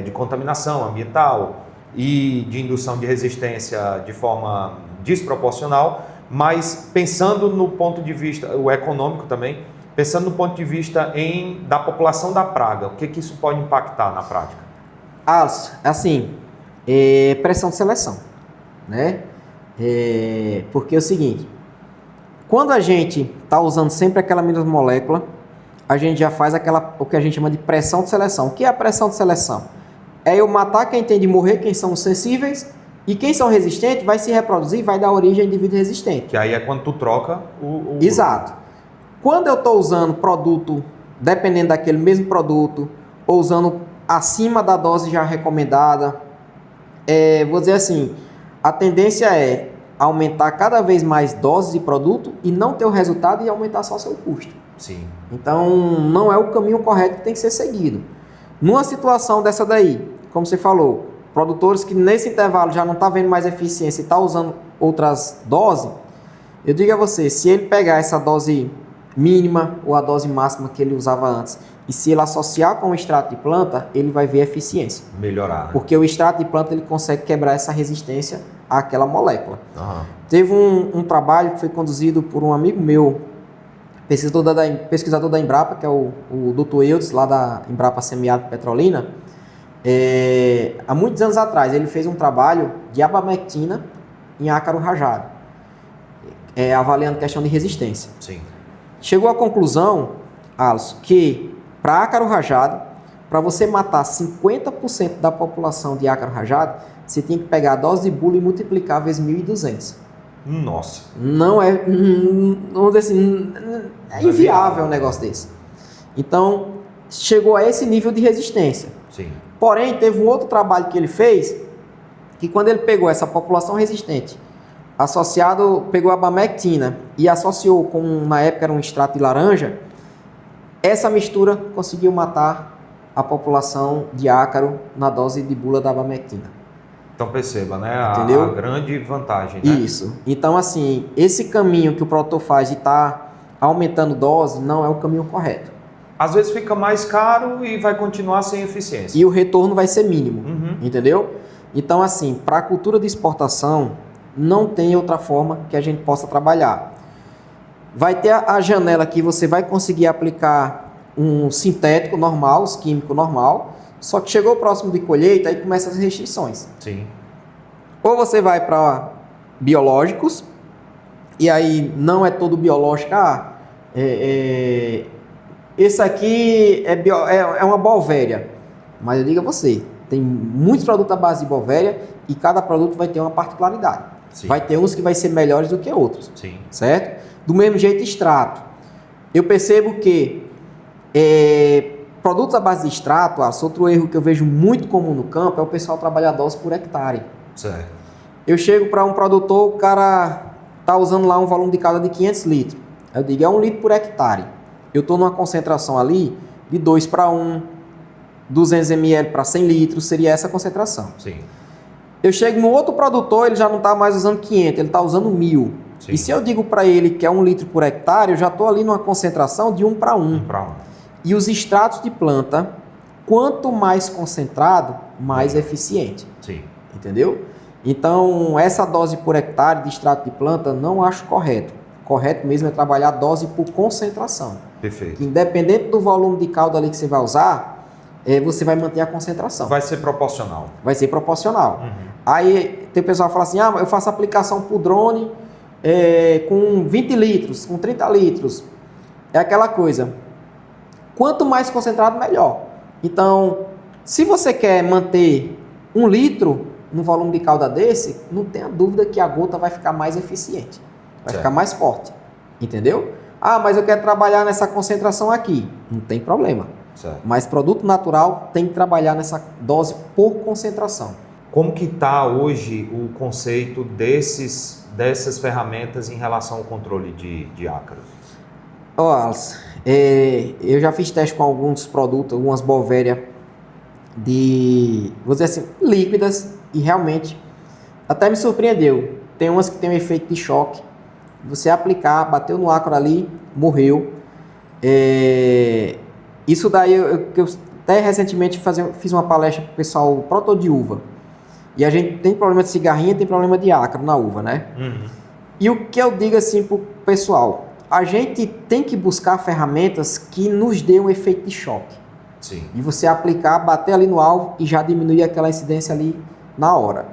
de contaminação ambiental e de indução de resistência de forma desproporcional, mas pensando no ponto de vista, o econômico também, pensando no ponto de vista da população da praga, o que isso pode impactar na prática? Assim, pressão de seleção, né? Porque é o seguinte, quando a gente está usando sempre aquela mesma molécula, a gente já faz o que a gente chama de pressão de seleção. O que é a pressão de seleção? É eu matar quem tem de morrer, quem são sensíveis, e quem são resistentes vai se reproduzir, vai dar origem a indivíduo resistente. Que aí é quando tu troca o... Exato. Quando eu estou usando produto, dependendo daquele mesmo produto, ou usando acima da dose já recomendada, vou dizer assim, a tendência é aumentar cada vez mais doses de produto e não ter o resultado e aumentar só o seu custo. Sim. Então, não é o caminho correto que tem que ser seguido. Numa situação dessa daí, como você falou, produtores que nesse intervalo já não estão vendo mais eficiência e estão usando outras doses, eu digo a você, se ele pegar essa dose mínima ou a dose máxima que ele usava antes, e se ele associar com o extrato de planta, ele vai ver eficiência. Melhorar, né? Porque o extrato de planta ele consegue quebrar essa resistência àquela molécula. Uhum. Teve um trabalho que foi conduzido por um amigo meu, pesquisador da Embrapa, que é o Dr. Eudes, lá da Embrapa Semiárido Petrolina. Há muitos anos atrás, ele fez um trabalho de abamectina em ácaro rajado, avaliando questão de resistência. Sim. Chegou à conclusão, Alisson, que para ácaro rajado, para você matar 50% da população de ácaro rajado, você tem que pegar a dose de bula e multiplicar vezes 1.200. Nossa. Não é, vamos dizer assim, é inviável um negócio desse. Então, chegou a esse nível de resistência. Sim. Porém, teve um outro trabalho que ele fez, que quando ele pegou essa população resistente, pegou a abamectina e associou com, na época era um extrato de laranja, essa mistura conseguiu matar a população de ácaro na dose de bula da abamectina. Então perceba, né? Entendeu? A grande vantagem, né? Isso. Então, assim, esse caminho que o produtor faz de estar aumentando dose não é o caminho correto. Às vezes fica mais caro e vai continuar sem eficiência. E o retorno vai ser mínimo, Uhum. entendeu? Então, assim, para a cultura de exportação, não tem outra forma que a gente possa trabalhar. Vai ter a janela que você vai conseguir aplicar um sintético normal, os químico normal, só que chegou próximo de colheita, aí começam as restrições. Sim. Ou você vai para biológicos, e aí não é todo biológico, esse aqui é uma Bovéria. Mas eu digo a você, tem muitos produtos à base de Bovéria e cada produto vai ter uma particularidade. Sim. Vai ter uns que vai ser melhores do que outros, Sim. certo? Do mesmo jeito, extrato. Eu percebo que produtos à base de extrato, outro erro que eu vejo muito comum no campo é o pessoal trabalhar dose por hectare. Certo. Eu chego para um produtor, o cara tá usando lá um volume de calda de 500 litros. Eu digo, é 1 litro por hectare. Eu estou numa concentração ali de 2:1, 200 ml para 100 litros, seria essa concentração. Sim. Eu chego no outro produtor, ele já não está mais usando 500, ele está usando 1000. Sim. E se eu digo para ele que é 1 litro por hectare, eu já estou ali numa concentração de 1:1. 1:1. E os extratos de planta, quanto mais concentrado, mais eficiente. Sim. Entendeu? Então, essa dose por hectare de extrato de planta não acho correto. Correto mesmo é trabalhar dose por concentração. Perfeito. Independente do volume de calda ali que você vai usar, você vai manter a concentração. Vai ser proporcional. Vai ser proporcional. Uhum. Aí tem pessoal que fala assim, eu faço aplicação por drone com 20 litros, com 30 litros. É aquela coisa. Quanto mais concentrado, melhor. Então, se você quer manter 1 litro no volume de calda desse, não tenha dúvida que a gota vai ficar mais eficiente. Vai Certo. ficar mais forte. Entendeu? Mas eu quero trabalhar nessa concentração aqui. Não tem problema. Certo. Mas produto natural tem que trabalhar nessa dose por concentração. Como que está hoje o conceito dessas ferramentas em relação ao controle de ácaros? Alice, eu já fiz teste com alguns produtos, algumas Bovéria vou dizer assim, líquidas, e realmente até me surpreendeu. Tem umas que tem um efeito de choque. Você aplicar, bateu no ácaro ali, morreu. Isso daí, eu até recentemente fiz uma palestra para o pessoal proto de uva. E a gente tem problema de cigarrinha, tem problema de ácaro na uva, né? Uhum. E o que eu digo assim pro pessoal, a gente tem que buscar ferramentas que nos dê um efeito de choque. Sim. E você aplicar, bater ali no alvo e já diminuir aquela incidência ali na hora.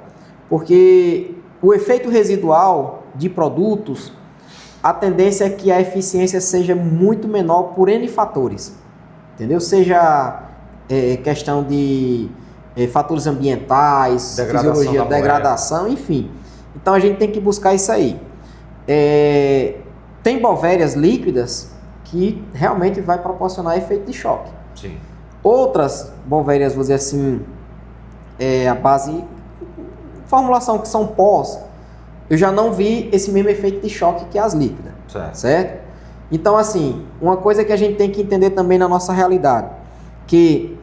Porque o efeito residual de produtos, a tendência é que a eficiência seja muito menor por N fatores. Entendeu? Seja questão de fatores ambientais, Degradação fisiologia, da molécula. degradação, enfim. Então a gente tem que buscar isso aí. Tem Bovérias líquidas que realmente vai proporcionar efeito de choque. Sim. Outras Bovérias, vou dizer assim, a base, formulação que são pós, eu já não vi esse mesmo efeito de choque que as líquidas. Certo? Então, assim, uma coisa que a gente tem que entender também na nossa realidade, que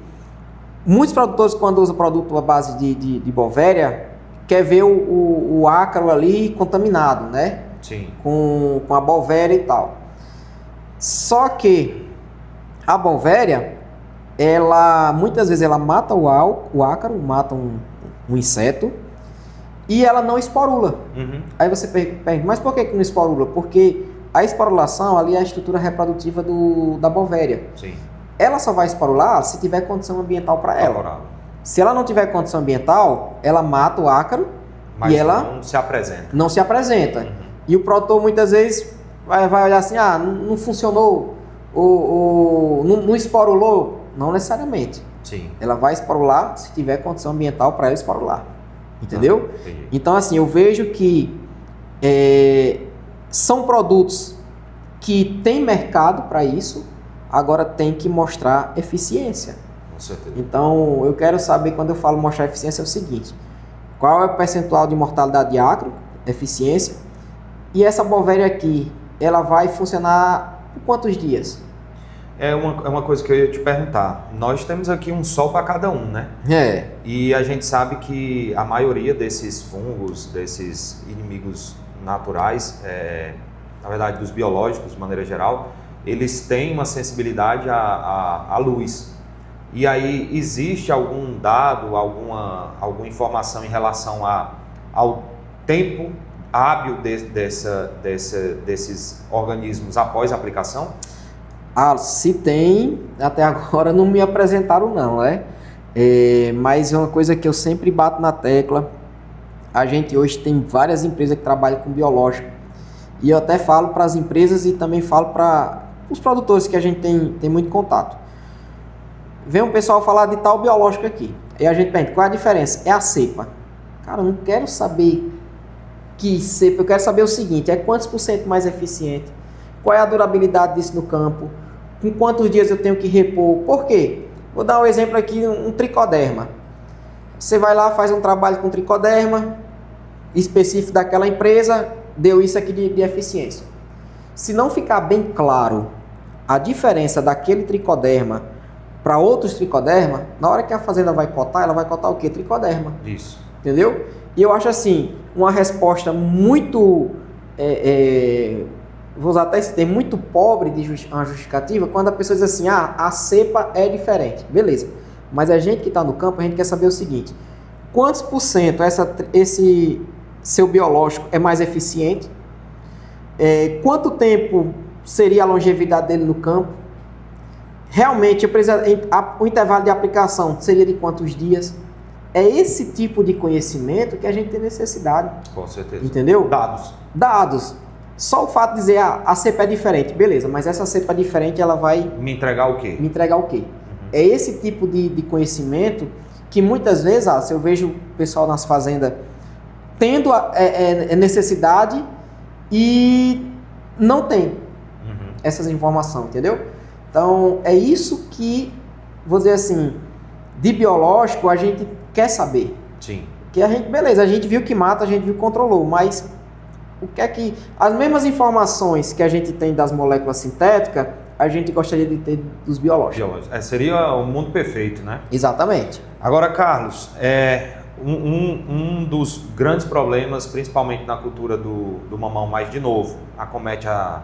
muitos produtores, quando usam produto à base de Bovéria, quer ver o ácaro ali contaminado, né? Sim. Com a Bovéria e tal. Só que a Bovéria, muitas vezes ela mata o ácaro, mata um inseto, e ela não esporula. Uhum. Aí você pergunta, mas por que não esporula? Porque a esporulação ali é a estrutura reprodutiva da Bovéria. Sim. Ela só vai esporular se tiver condição ambiental para ela. Favorável. Se ela não tiver condição ambiental, ela mata o ácaro, Mas e ela não se apresenta. não se apresenta. Uhum. E o produtor muitas vezes vai olhar assim, não funcionou, não esporulou. Não necessariamente. Sim. Ela vai esporular se tiver condição ambiental para ela esporular. Entendeu? Entendi. Então, assim, eu vejo que são produtos que têm mercado para isso. agora tem que mostrar eficiência. Com certeza. Então, eu quero saber, quando eu falo mostrar eficiência, é o seguinte: qual é o percentual de mortalidade de acro, eficiência, e essa Bovéria aqui, ela vai funcionar por quantos dias? É uma coisa que eu ia te perguntar. Nós temos aqui um sol para cada um, né? E a gente sabe que a maioria desses fungos, desses inimigos naturais, na verdade dos biológicos de maneira geral, eles têm uma sensibilidade à luz. E aí existe algum dado, alguma informação em relação ao tempo hábil desses organismos após a aplicação? Se tem, até agora não me apresentaram não, né? Mas é uma coisa que eu sempre bato na tecla. A gente hoje tem várias empresas que trabalham com biológico. E eu até falo para as empresas e também falo para os produtores que a gente tem muito contato. Vem um pessoal falar de tal biológico aqui. Aí a gente pergunta, qual é a diferença? É a cepa. Cara, eu não quero saber que cepa, eu quero saber o seguinte, é quantos por cento mais eficiente? Qual é a durabilidade disso no campo? Com quantos dias eu tenho que repor? Por quê? Vou dar um exemplo aqui, um tricoderma. Você vai lá, faz um trabalho com tricoderma específico daquela empresa, deu isso aqui de eficiência. Se não ficar bem claro a diferença daquele tricoderma para outros tricoderma, na hora que a fazenda vai cotar, ela vai cotar o quê? Tricoderma. Isso. Entendeu? E eu acho assim, uma resposta muito... vou usar até esse termo, muito pobre de uma justificativa, quando a pessoa diz assim, a cepa é diferente. Beleza. Mas a gente que está no campo, a gente quer saber o seguinte, quantos por cento esse seu biológico é mais eficiente? Quanto tempo seria a longevidade dele no campo? Realmente, o intervalo de aplicação seria de quantos dias? É esse tipo de conhecimento que a gente tem necessidade. Com certeza. Entendeu? Dados. Só o fato de dizer, a cepa é diferente, beleza, mas essa cepa diferente, ela vai... Me entregar o quê? Uhum. É esse tipo de conhecimento que muitas vezes, se eu vejo o pessoal nas fazendas tendo necessidade e não tem essas informações, entendeu? Então, é isso que, vou dizer assim, de biológico a gente quer saber. Sim. Que a gente viu que mata, a gente viu que controlou, mas o que é que... As mesmas informações que a gente tem das moléculas sintéticas, a gente gostaria de ter dos biológicos. Seria o mundo perfeito, né? Exatamente. Agora, Carlos, um dos grandes problemas, principalmente na cultura do mamão mais de novo, acomete a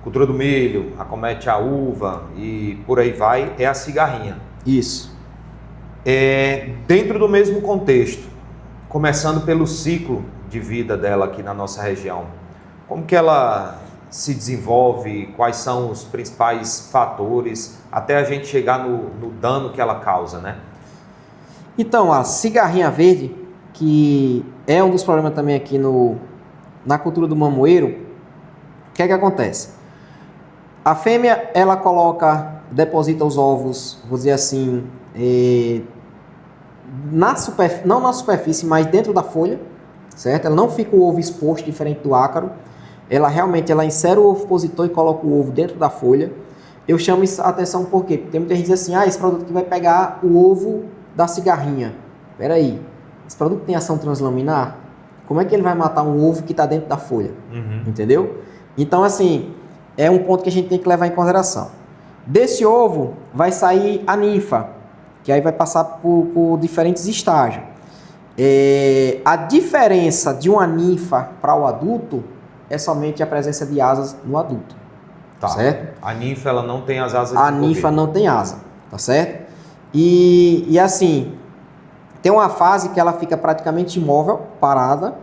cultura do milho, acomete a uva e por aí vai, é a cigarrinha. Isso. Dentro do mesmo contexto, começando pelo ciclo de vida dela aqui na nossa região, como que ela se desenvolve, quais são os principais fatores, até a gente chegar no dano que ela causa, né? Então, a cigarrinha verde, que é um dos problemas também aqui na cultura do mamoeiro, o que é que acontece? A fêmea, ela deposita os ovos, vou dizer assim, não na superfície, mas dentro da folha, certo? Ela não fica o ovo exposto, diferente do ácaro. Ela realmente insere o ovipositor e coloca o ovo dentro da folha. Eu chamo isso a atenção por quê? Porque tem muita gente que diz assim, esse produto aqui vai pegar o ovo da cigarrinha. Peraí, esse produto tem ação translaminar? Como é que ele vai matar um ovo que está dentro da folha? Entendeu? Então, assim, é um ponto que a gente tem que levar em consideração. Desse ovo vai sair a ninfa, que aí vai passar por diferentes estágios. A diferença de uma ninfa para o adulto é somente a presença de asas no adulto. Tá. Certo? A ninfa, ela não tem as asas A ninfa não tem asa, tá certo? E assim, tem uma fase que ela fica praticamente imóvel, parada,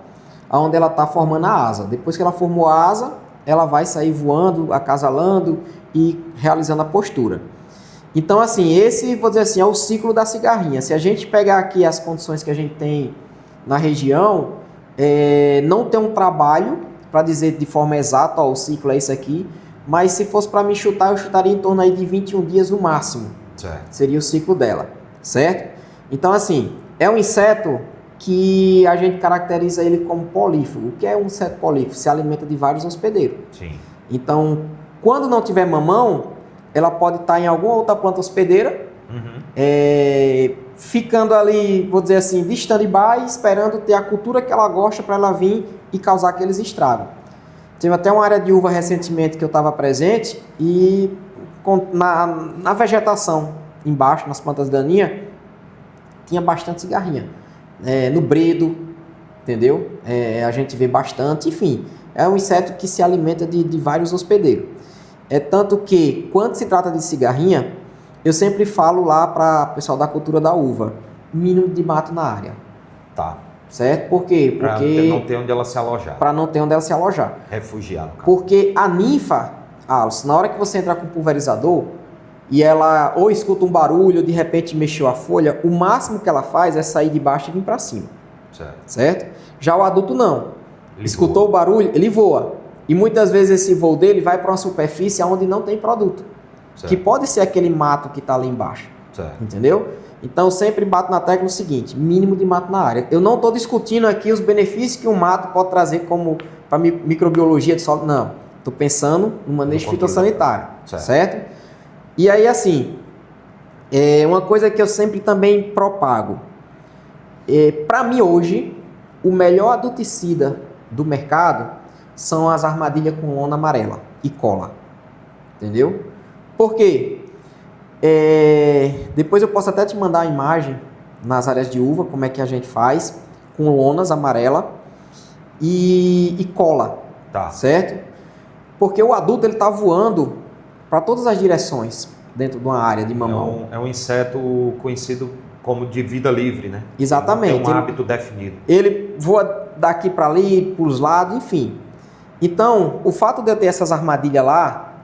onde ela está formando a asa. Depois que ela formou a asa, ela vai sair voando, acasalando e realizando a postura. Então, assim, esse, vou dizer assim, é o ciclo da cigarrinha. Se a gente pegar aqui as condições que a gente tem na região, não tem um trabalho para dizer de forma exata, o ciclo é isso aqui, mas se fosse para me chutar, eu chutaria em torno aí de 21 dias no máximo. Certo. Seria o ciclo dela, certo? Então, assim, é um inseto que a gente caracteriza ele como polífago. O que é um inseto polífago? Se alimenta de vários hospedeiros. Sim. Então, quando não tiver mamão, ela pode estar em alguma outra planta hospedeira, ficando ali, vou dizer assim, de stand-by, esperando ter a cultura que ela gosta para ela vir e causar aqueles estragos. Teve até uma área de uva recentemente que eu estava presente e na vegetação embaixo, nas plantas daninhas, tinha bastante cigarrinha. No bredo, entendeu? A gente vê bastante, enfim, é um inseto que se alimenta de vários hospedeiros. Tanto que, quando se trata de cigarrinha, eu sempre falo lá para o pessoal da cultura da uva, mínimo de mato na área. Tá. Certo? Por quê? Porque não tem onde ela se alojar. Para não ter onde ela se alojar. Refugiar, no caso. Porque a ninfa, na hora que você entrar com o pulverizador e ela ou escuta um barulho ou de repente mexeu a folha, o máximo que ela faz é sair de baixo e vir para cima. Certo? Já o adulto não. Ele escutou o barulho, ele voa. E muitas vezes esse voo dele vai para uma superfície onde não tem produto. Certo. Que pode ser aquele mato que está ali embaixo. Certo. Entendeu? Então eu sempre bato na tecla o seguinte, mínimo de mato na área. Eu não estou discutindo aqui os benefícios que o mato pode trazer como para microbiologia de solo, não. Estou pensando no manejo fitossanitário, certo? E aí assim, uma coisa que eu sempre também propago. Para mim hoje, o melhor adulticida do mercado são as armadilhas com lona amarela e cola. Entendeu? Por quê? Depois eu posso até te mandar a imagem nas áreas de uva, como é que a gente faz, com lonas amarela e cola, certo? Porque o adulto ele está voando para todas as direções dentro de uma área de mamão. É um inseto conhecido como de vida livre, né? Exatamente. Tem um hábito definido. Ele voa daqui para ali, para os lados, enfim. Então, o fato de eu ter essas armadilhas lá,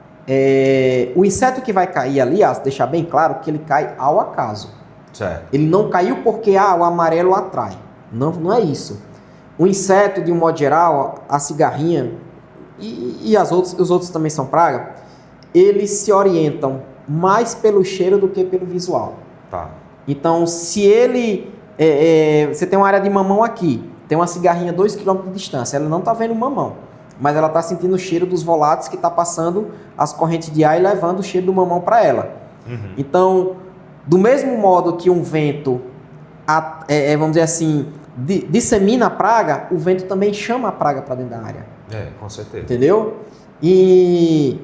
o inseto que vai cair ali, deixar bem claro que ele cai ao acaso. Certo. Ele não caiu porque o amarelo atrai. Não, não é isso. O inseto, de um modo geral, a cigarrinha e os outros também são praga, eles se orientam mais pelo cheiro do que pelo visual. Tá. Então, se ele... você tem uma área de mamão aqui, tem uma cigarrinha a 2 km de distância, ela não está vendo o mamão, mas ela está sentindo o cheiro dos voláteis que está passando as correntes de ar e levando o cheiro do mamão para ela. Uhum. Então, do mesmo modo que um vento, vamos dizer assim, dissemina a praga, o vento também chama a praga para dentro da área. Com certeza. Entendeu? E...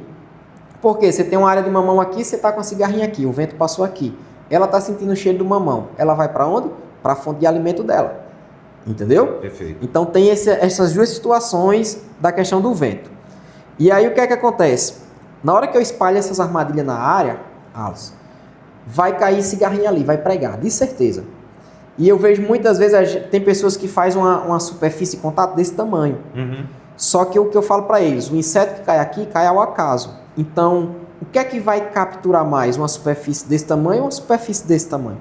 Por quê? Você tem uma área de mamão aqui, você está com a cigarrinha aqui, o vento passou aqui. Ela está sentindo o cheiro do mamão. Ela vai para onde? Para a fonte de alimento dela. Entendeu? Perfeito. Então tem essas duas situações da questão do vento. E aí o que é que acontece? Na hora que eu espalho essas armadilhas na área, vai cair cigarrinha ali, vai pregar, de certeza. E eu vejo muitas vezes, tem pessoas que fazem uma superfície de contato desse tamanho. Uhum. Só que o que eu falo para eles, o inseto que cai aqui, cai ao acaso. Então, o que é que vai capturar mais? Uma superfície desse tamanho ou uma superfície desse tamanho?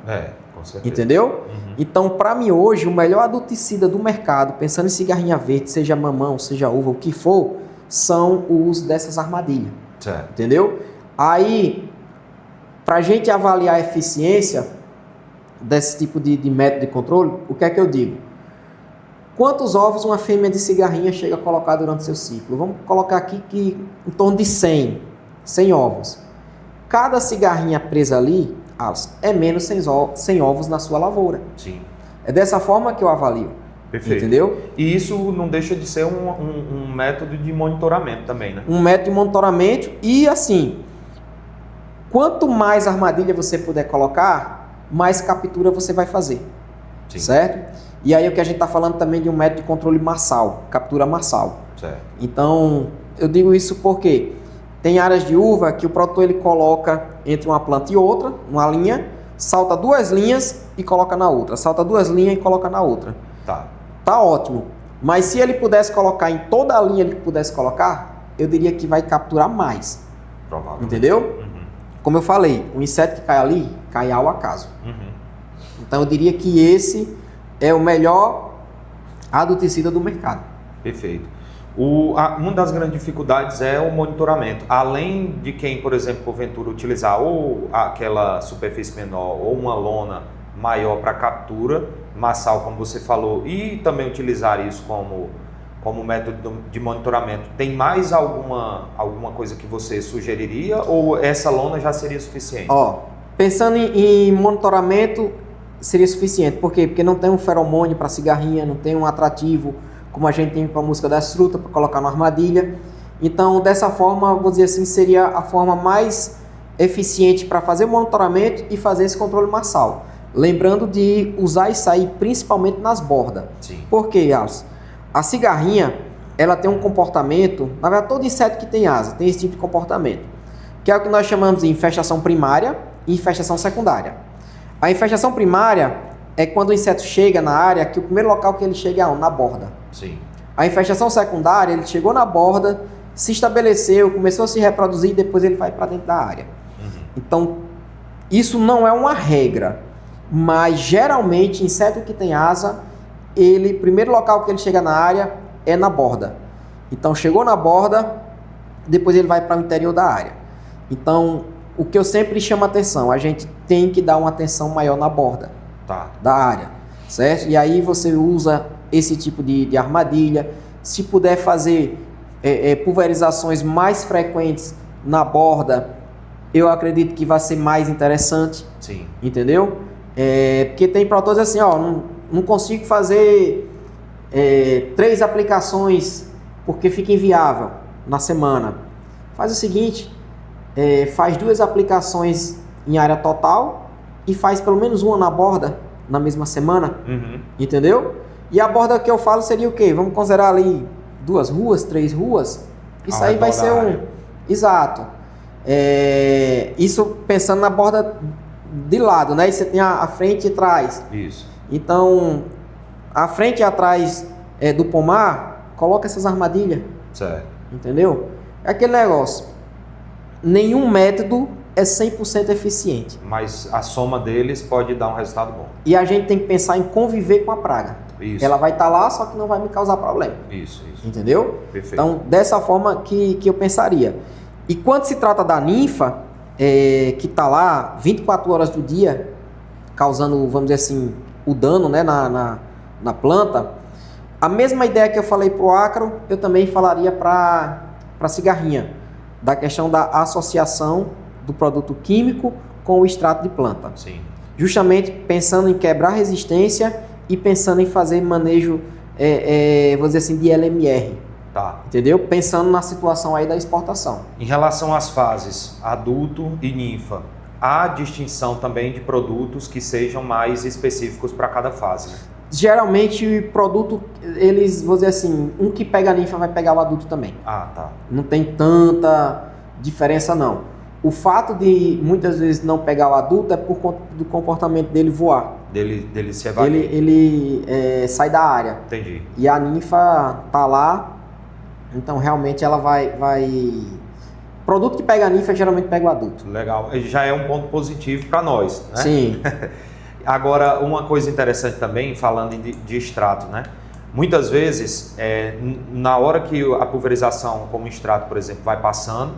Com certeza. Entendeu? Uhum. Então, para mim hoje, o melhor adulticida do mercado, pensando em cigarrinha verde, seja mamão, seja uva, o que for, são o uso dessas armadilhas. Certo. Entendeu? Aí, para a gente avaliar a eficiência desse tipo de método de controle, o que é que eu digo? Quantos ovos uma fêmea de cigarrinha chega a colocar durante seu ciclo? Vamos colocar aqui que em torno de 100 ovos. Cada cigarrinha presa ali, é menos 100 ovos na sua lavoura. Sim. É dessa forma que eu avalio. Perfeito. Entendeu? E isso não deixa de ser um método de monitoramento também, né? Um método de monitoramento e assim, quanto mais armadilha você puder colocar, mais captura você vai fazer. Sim. Certo? E aí o que a gente está falando também de um método de controle massal, captura massal. Certo. Então, eu digo isso porque tem áreas de uva que o produtor ele coloca entre uma planta e outra, uma linha, salta 2 linhas e coloca na outra, salta 2 linhas e coloca na outra. Tá ótimo. Mas se ele pudesse colocar em toda a linha que pudesse colocar, eu diria que vai capturar mais. Provavelmente. Entendeu? Uhum. Como eu falei, o inseto que cai ali, cai ao acaso. Uhum. Então eu diria que esse é o melhor adulticida do mercado. Perfeito. Uma das grandes dificuldades é o monitoramento. Além de quem, por exemplo, porventura utilizar ou aquela superfície menor ou uma lona maior para captura massal, como você falou, e também utilizar isso como como método de monitoramento, tem mais alguma coisa que você sugeriria ou essa lona já seria suficiente? Pensando em monitoramento, seria suficiente. Por quê? Porque não tem um feromônio para cigarrinha, não tem um atrativo como a gente tem para a música das frutas, para colocar na armadilha. Então, dessa forma, vou dizer assim, seria a forma mais eficiente para fazer o monitoramento e fazer esse controle massal. Lembrando de usar isso aí principalmente nas bordas. Sim. Por quê, Alisson? A cigarrinha, ela tem um comportamento, na verdade todo inseto que tem asa tem esse tipo de comportamento, que é o que nós chamamos de infestação primária e infestação secundária. A infestação primária é quando o inseto chega na área, que o primeiro local que ele chega é na borda. Sim. A infestação secundária, ele chegou na borda, se estabeleceu, começou a se reproduzir e depois ele vai para dentro da área. Então, isso não é uma regra, mas geralmente inseto que tem asa, ele, primeiro local que ele chega na área é na borda. Então, chegou na borda, depois ele vai para o interior da área. Então, o que eu sempre chamo a atenção, a gente tem que dar uma atenção maior na borda da área, certo? E aí você usa esse tipo de armadilha. Se puder fazer pulverizações mais frequentes na borda, eu acredito que vai ser mais interessante. Sim. Entendeu? Porque tem produtores assim, não consigo fazer 3 aplicações porque fica inviável na semana. Faz o seguinte, faz 2 aplicações em área total e faz pelo menos uma na borda na mesma semana. Entendeu? E a borda que eu falo seria o quê? Vamos considerar ali 2 ruas, 3 ruas. Isso aí vai ser um... Exato. Isso pensando na borda de lado, né? E você tem a frente e trás. Isso. Então, a frente e atrás do pomar, coloca essas armadilhas. Certo. Entendeu? É aquele negócio. Nenhum método é 100% eficiente. Mas a soma deles pode dar um resultado bom. E a gente tem que pensar em conviver com a praga. Isso. Ela vai estar lá, só que não vai me causar problema. Isso. Entendeu? Perfeito. Então, dessa forma que eu pensaria. E quando se trata da ninfa, que está lá 24 horas do dia, causando, vamos dizer assim, o dano, né, na planta, a mesma ideia que eu falei para o ácaro, eu também falaria para a cigarrinha, da questão da associação do produto químico com o extrato de planta. Sim. Justamente pensando em quebrar resistência e pensando em fazer manejo, vamos dizer assim, de LMR. Tá. Entendeu? Pensando na situação aí da exportação. Em relação às fases, adulto e ninfa, há distinção também de produtos que sejam mais específicos para cada fase, né? Geralmente, produto, eles, vou dizer assim, um que pega a ninfa vai pegar o adulto também. Ah, tá. Não tem tanta diferença, não. O fato de muitas vezes não pegar o adulto é por conta do comportamento dele voar. Dele se evadir. Ele sai da área. Entendi. E a ninfa tá lá, então realmente ela vai... Produto que pega a ninfa geralmente pega o adulto. Legal. Já é um ponto positivo para nós, né? Sim. Agora, uma coisa interessante também, falando de extrato, né? Muitas vezes, na hora que a pulverização como extrato, por exemplo, vai passando,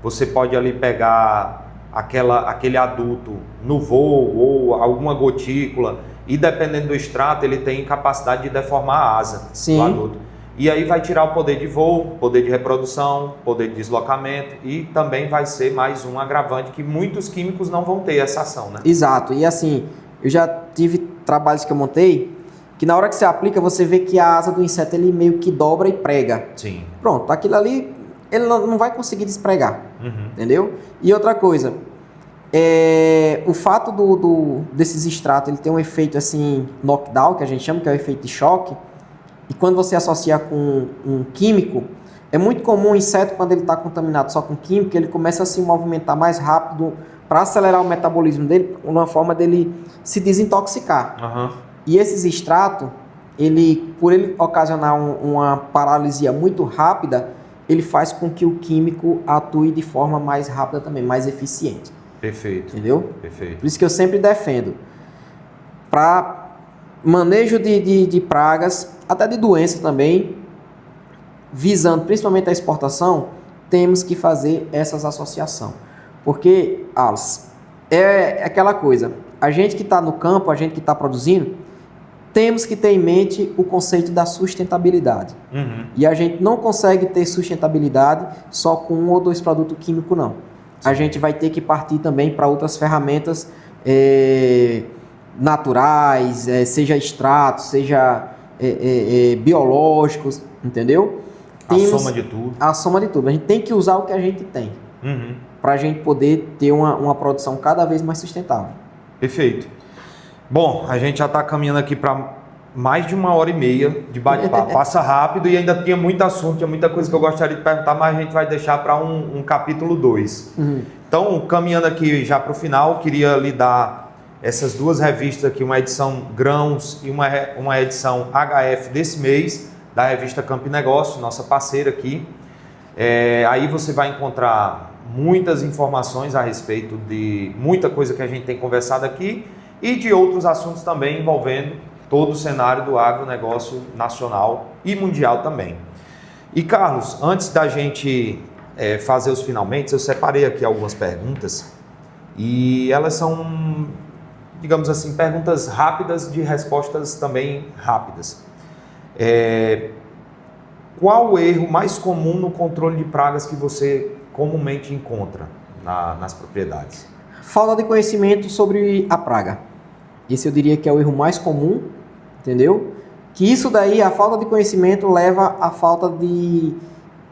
você pode ali pegar aquele adulto no voo ou alguma gotícula e dependendo do extrato, ele tem capacidade de deformar a asa do adulto. E aí vai tirar o poder de voo, poder de reprodução, poder de deslocamento e também vai ser mais um agravante que muitos químicos não vão ter essa ação, né? Exato. E assim, eu já tive trabalhos que eu montei que na hora que você aplica, você vê que a asa do inseto ele meio que dobra e prega. Sim. Pronto, aquilo ali ele não vai conseguir despregar, entendeu? E outra coisa, o fato desses extratos ele tem um efeito assim, knockdown, que a gente chama, que é o efeito de choque, e quando você associa com um químico, é muito comum o inseto, quando ele está contaminado só com químico, ele começa a se movimentar mais rápido para acelerar o metabolismo dele, uma forma dele se desintoxicar. E esses extratos, por ele ocasionar uma paralisia muito rápida, ele faz com que o químico atue de forma mais rápida também, mais eficiente. Perfeito. Entendeu? Perfeito. Por isso que eu sempre defendo. Para manejo de pragas, até de doença também, visando principalmente a exportação, temos que fazer essas associações. Porque, Alice, é aquela coisa, a gente que está no campo, a gente que está produzindo, temos que ter em mente o conceito da sustentabilidade. E a gente não consegue ter sustentabilidade só com 1 ou 2 produtos químicos, não. A gente vai ter que partir também para outras ferramentas naturais, seja extratos, seja biológicos, entendeu? A soma de tudo. A soma de tudo. A gente tem que usar o que a gente tem para a gente poder ter uma produção cada vez mais sustentável. Perfeito. Bom, a gente já está caminhando aqui para mais de 1h30 de bate-papo. Passa rápido e ainda tinha muito assunto, tinha muita coisa que eu gostaria de perguntar, mas a gente vai deixar para um capítulo 2. Então, caminhando aqui já para o final, queria lhe dar essas 2 revistas aqui, uma edição Grãos e uma edição HF desse mês, da revista Campo e Negócio, nossa parceira aqui. Aí você vai encontrar muitas informações a respeito de muita coisa que a gente tem conversado aqui e de outros assuntos também envolvendo todo o cenário do agronegócio nacional e mundial também. E Carlos, antes da gente fazer os finalmente, eu separei aqui algumas perguntas e elas são, digamos assim, perguntas rápidas de respostas também rápidas. Qual o erro mais comum no controle de pragas que você comumente encontra nas propriedades? Falta de conhecimento sobre a praga. Esse eu diria que é o erro mais comum, entendeu? Que isso daí, a falta de conhecimento leva à falta de,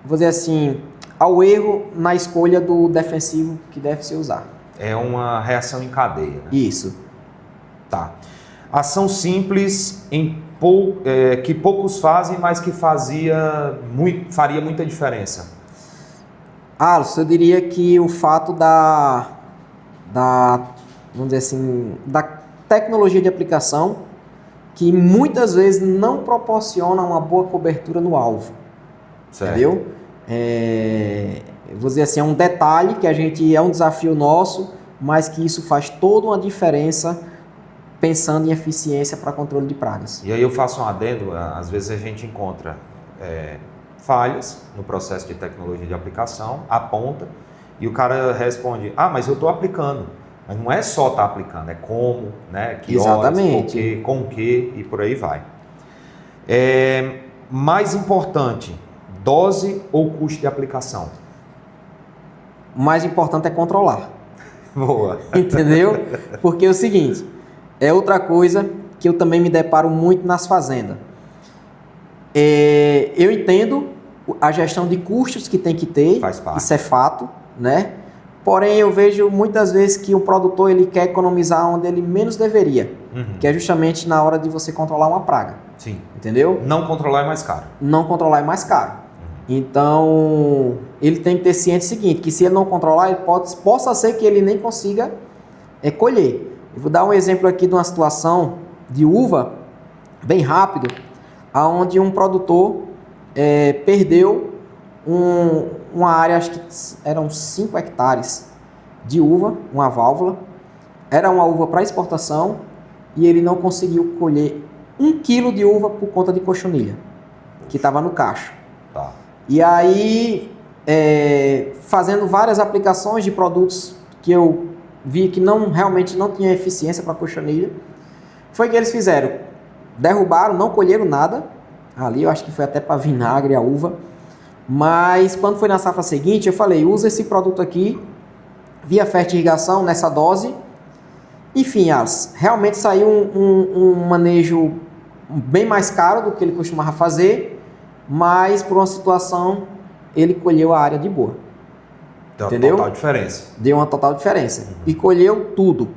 vou dizer assim, ao erro na escolha do defensivo que deve se usar. É uma reação em cadeia, né? Isso. Tá. Ação simples que poucos fazem, mas que faria muita diferença. Eu diria que o fato vamos dizer assim, da tecnologia de aplicação, que muitas vezes não proporciona uma boa cobertura no alvo. Certo. Entendeu? Vou dizer assim, é um detalhe que é um desafio nosso, mas que isso faz toda uma diferença pensando em eficiência para controle de pragas. E aí eu faço um adendo, às vezes a gente encontra falhas no processo de tecnologia de aplicação, aponta, e o cara responde, mas eu estou aplicando. Mas não é só estar aplicando, é como, né? Que exatamente. horas, com que e por aí vai. Mais importante, dose ou custo de aplicação? O mais importante é controlar. Boa. Entendeu? Porque é o seguinte, é outra coisa que eu também me deparo muito nas fazendas. Eu entendo a gestão de custos que tem que ter, faz parte. Isso é fato, né? Porém, eu vejo muitas vezes que o produtor ele quer economizar onde ele menos deveria, que é justamente na hora de você controlar uma praga. Sim. Entendeu? Não controlar é mais caro. Não controlar é mais caro. Então, ele tem que ter ciência seguinte, que se ele não controlar, ele possa ser que ele nem consiga colher. Eu vou dar um exemplo aqui de uma situação de uva, bem rápido, onde um produtor perdeu uma área, acho que eram 5 hectares de uva, uma válvula. Era uma uva para exportação e ele não conseguiu colher 1 quilo de uva por conta de cochonilha, que estava no cacho. Tá. E aí, fazendo várias aplicações de produtos que eu vi que realmente não tinha eficiência para cochonilha, foi que eles fizeram, derrubaram, não colheram nada, ali eu acho que foi até para vinagre a uva, mas quando foi na safra seguinte, eu falei, usa esse produto aqui, via fertirrigação nessa dose, enfim, realmente saiu um manejo bem mais caro do que ele costumava fazer, mas por uma situação ele colheu a área de boa. Deu entendeu? Uma total diferença. Deu uma total diferença. E colheu tudo.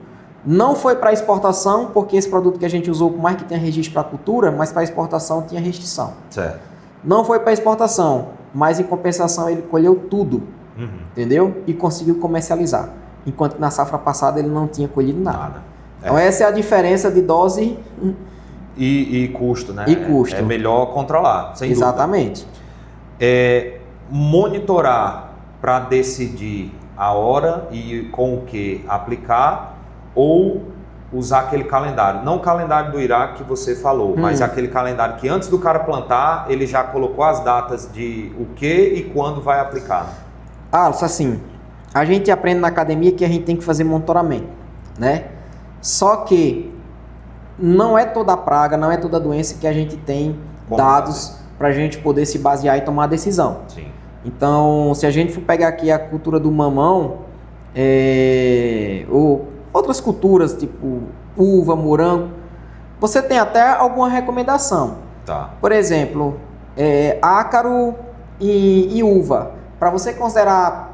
Não foi para exportação, porque esse produto que a gente usou, por mais que tenha registro para cultura, mas para exportação tinha restrição. Certo. Não foi para exportação, mas em compensação ele colheu tudo. Entendeu? E conseguiu comercializar. Enquanto na safra passada ele não tinha colhido nada. Então essa é a diferença de dose e custo, né? E custo. É melhor controlar, sem exatamente. dúvida. Monitorar para decidir a hora e com o que aplicar ou usar aquele calendário. Não o calendário do Iraque que você falou, mas aquele calendário que antes do cara plantar, ele já colocou as datas de o que e quando vai aplicar. Assim, a gente aprende na academia que a gente tem que fazer monitoramento, né? Só que não é toda praga, não é toda doença que a gente tem dados para a gente poder se basear e tomar a decisão. Sim. Então, se a gente for pegar aqui a cultura do mamão, ou outras culturas, tipo uva, morango, você tem até alguma recomendação. Tá. Por exemplo, ácaro e uva. Para você considerar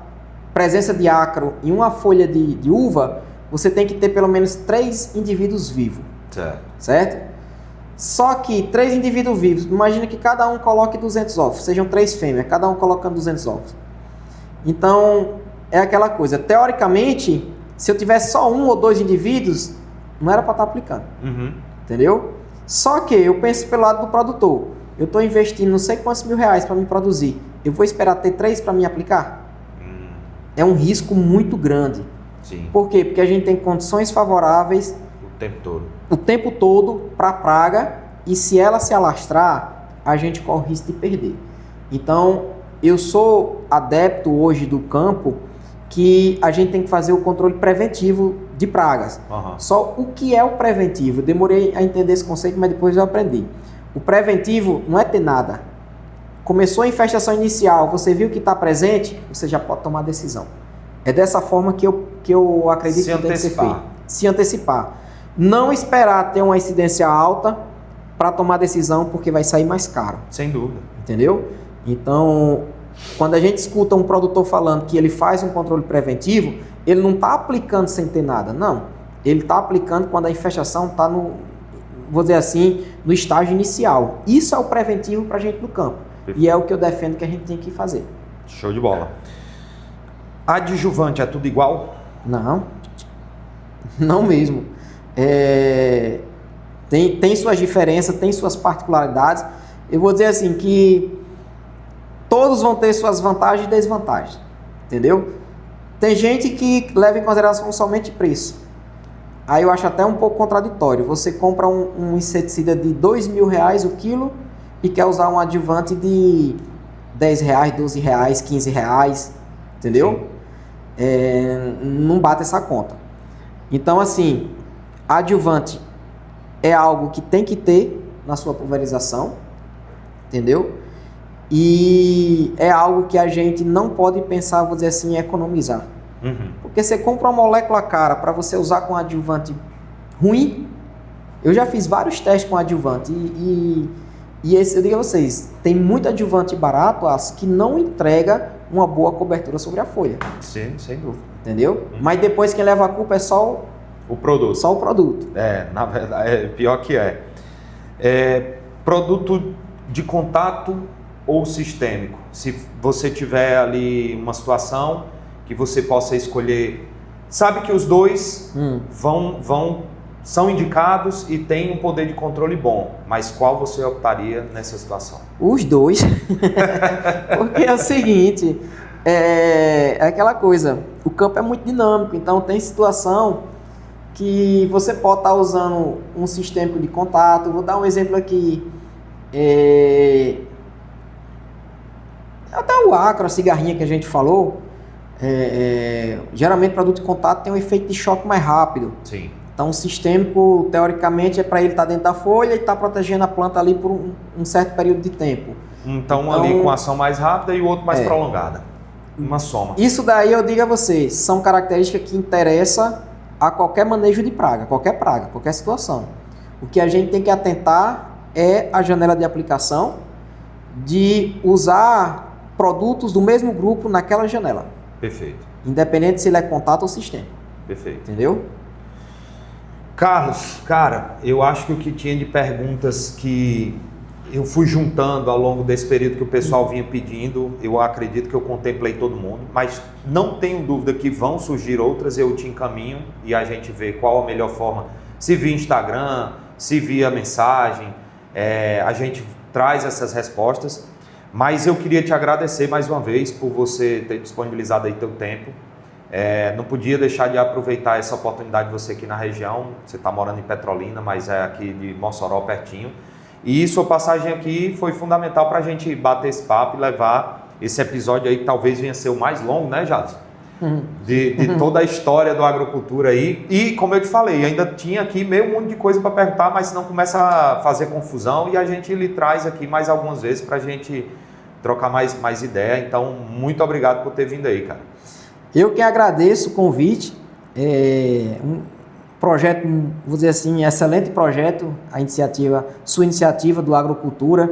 presença de ácaro em uma folha de uva, você tem que ter pelo menos 3 indivíduos vivos. Certo? Só que 3 indivíduos vivos, imagina que cada um coloque 200 ovos, sejam 3 fêmeas, cada um colocando 200 ovos. Então, é aquela coisa, teoricamente, se eu tivesse só 1 ou 2 indivíduos, não era para estar aplicando. Uhum. Entendeu? Só que eu penso pelo lado do produtor. Eu estou investindo não sei quantos mil reais para me produzir. Eu vou esperar ter 3 para me aplicar? É um risco muito grande. Sim. Por quê? Porque a gente tem condições favoráveis o tempo todo para a praga, e se ela se alastrar, a gente corre o risco de perder. Então, eu sou adepto hoje do campo que a gente tem que fazer o controle preventivo de pragas. Uhum. Só o que é o preventivo? Eu demorei a entender esse conceito, mas depois eu aprendi. O preventivo não é ter nada. Começou a infestação inicial, você viu que está presente, você já pode tomar a decisão. É dessa forma que eu acredito que tem que ser feito. Se antecipar. Não esperar ter uma incidência alta para tomar decisão, porque vai sair mais caro. Sem dúvida. Entendeu? Então, quando a gente escuta um produtor falando que ele faz um controle preventivo, ele não está aplicando sem ter nada, não. Ele está aplicando quando a infestação está no, vou dizer assim, no estágio inicial. Isso é o preventivo para a gente no campo. Perfeito. E é o que eu defendo que a gente tem que fazer. Show de bola. Adjuvante é tudo igual? Não. Não mesmo. Tem suas diferenças, tem suas particularidades. Eu vou dizer assim que todos vão ter suas vantagens e desvantagens, entendeu? Tem gente que leva em consideração somente preço. Aí eu acho até um pouco contraditório. Você compra um inseticida de R$2.000 o quilo e quer usar um adjuvante de R$10, R$12, R$15, entendeu? Não bate essa conta. Então, assim, adjuvante é algo que tem que ter na sua pulverização, entendeu? E é algo que a gente não pode pensar, vou dizer assim, em economizar. Uhum. Porque você compra uma molécula cara para você usar com adjuvante ruim. Eu já fiz vários testes com adjuvante e eu digo a vocês, tem muito adjuvante barato que não entrega uma boa cobertura sobre a folha. Sim, sem dúvida. Entendeu? Uhum. Mas depois quem leva a culpa é só o produto. Só o produto. Na verdade, pior que produto de contato ou sistêmico. Se você tiver ali uma situação que você possa escolher, sabe que os dois são indicados e têm um poder de controle bom, mas qual você optaria nessa situação? Os dois. Porque é o seguinte, é aquela coisa, o campo é muito dinâmico, então tem situação que você pode estar usando um sistêmico de contato. Vou dar um exemplo aqui. Até o acro, a cigarrinha que a gente falou, geralmente produto de contato tem um efeito de choque mais rápido. Sim. Então o sistêmico, teoricamente, é para ele estar dentro da folha e estar protegendo a planta ali por um certo período de tempo. Então ali com ação mais rápida e o outro mais prolongada. Uma soma. Isso daí eu digo a vocês, são características que interessam a qualquer manejo de praga, qualquer situação. O que a gente tem que atentar é a janela de aplicação, de usar produtos do mesmo grupo naquela janela. Perfeito. Independente se ele é contato ou sistêmico. Perfeito. Entendeu? Carlos, cara, eu acho que o que tinha de perguntas que eu fui juntando ao longo desse período que o pessoal vinha pedindo, eu acredito que eu contemplei todo mundo, mas não tenho dúvida que vão surgir outras, eu te encaminho e a gente vê qual a melhor forma, se via Instagram, se via mensagem, a gente traz essas respostas, mas eu queria te agradecer mais uma vez por você ter disponibilizado aí teu tempo. Não podia deixar de aproveitar essa oportunidade de você aqui na região, você está morando em Petrolina, mas é aqui de Mossoró, pertinho. E sua passagem aqui foi fundamental para a gente bater esse papo e levar esse episódio aí, que talvez venha ser o mais longo, né, Jadson? de toda a história do agrocultura aí. E, como eu te falei, ainda tinha aqui meio mundo de coisa para perguntar, mas senão começa a fazer confusão e a gente lhe traz aqui mais algumas vezes para a gente trocar mais ideia. Então, muito obrigado por ter vindo aí, cara. Eu que agradeço o convite. Um projeto, vou dizer assim, excelente projeto, sua iniciativa do Agrocultura.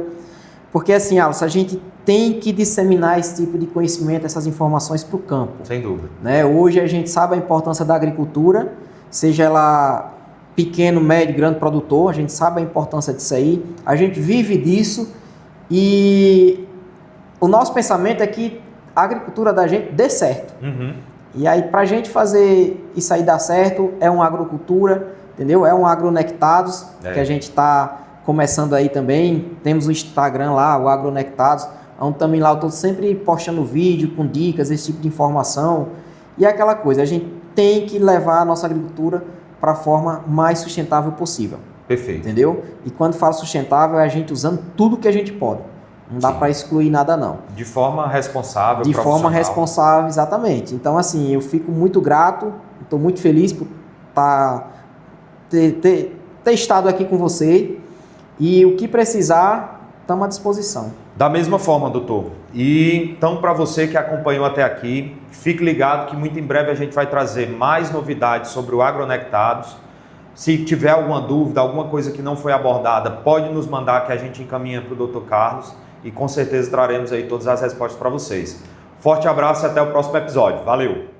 Porque assim, Alisson, a gente tem que disseminar esse tipo de conhecimento, essas informações para o campo. Sem dúvida. Né? Hoje a gente sabe a importância da agricultura, seja ela pequeno, médio, grande produtor, a gente sabe a importância disso aí, a gente vive disso e o nosso pensamento é que a agricultura da gente dê certo. E aí, para a gente fazer isso aí dar certo, é uma agrocultura, entendeu? É um Agronectados, que a gente está começando aí também. Temos o Instagram lá, o Agronectados, onde também lá eu estou sempre postando vídeo com dicas, esse tipo de informação. E é aquela coisa, a gente tem que levar a nossa agricultura para a forma mais sustentável possível. Perfeito. Entendeu? E quando falo sustentável, é a gente usando tudo que a gente pode. Não dá para excluir nada, não. De forma responsável, de forma responsável, exatamente. Então, assim, eu fico muito grato, estou muito feliz por ter estado aqui com você. E o que precisar, estamos à disposição. Da mesma forma, doutor. E então, para você que acompanhou até aqui, fique ligado que muito em breve a gente vai trazer mais novidades sobre o Agronectados. Se tiver alguma dúvida, alguma coisa que não foi abordada, pode nos mandar que a gente encaminha para o Dr. Carlos e com certeza traremos aí todas as respostas para vocês. Forte abraço e até o próximo episódio. Valeu!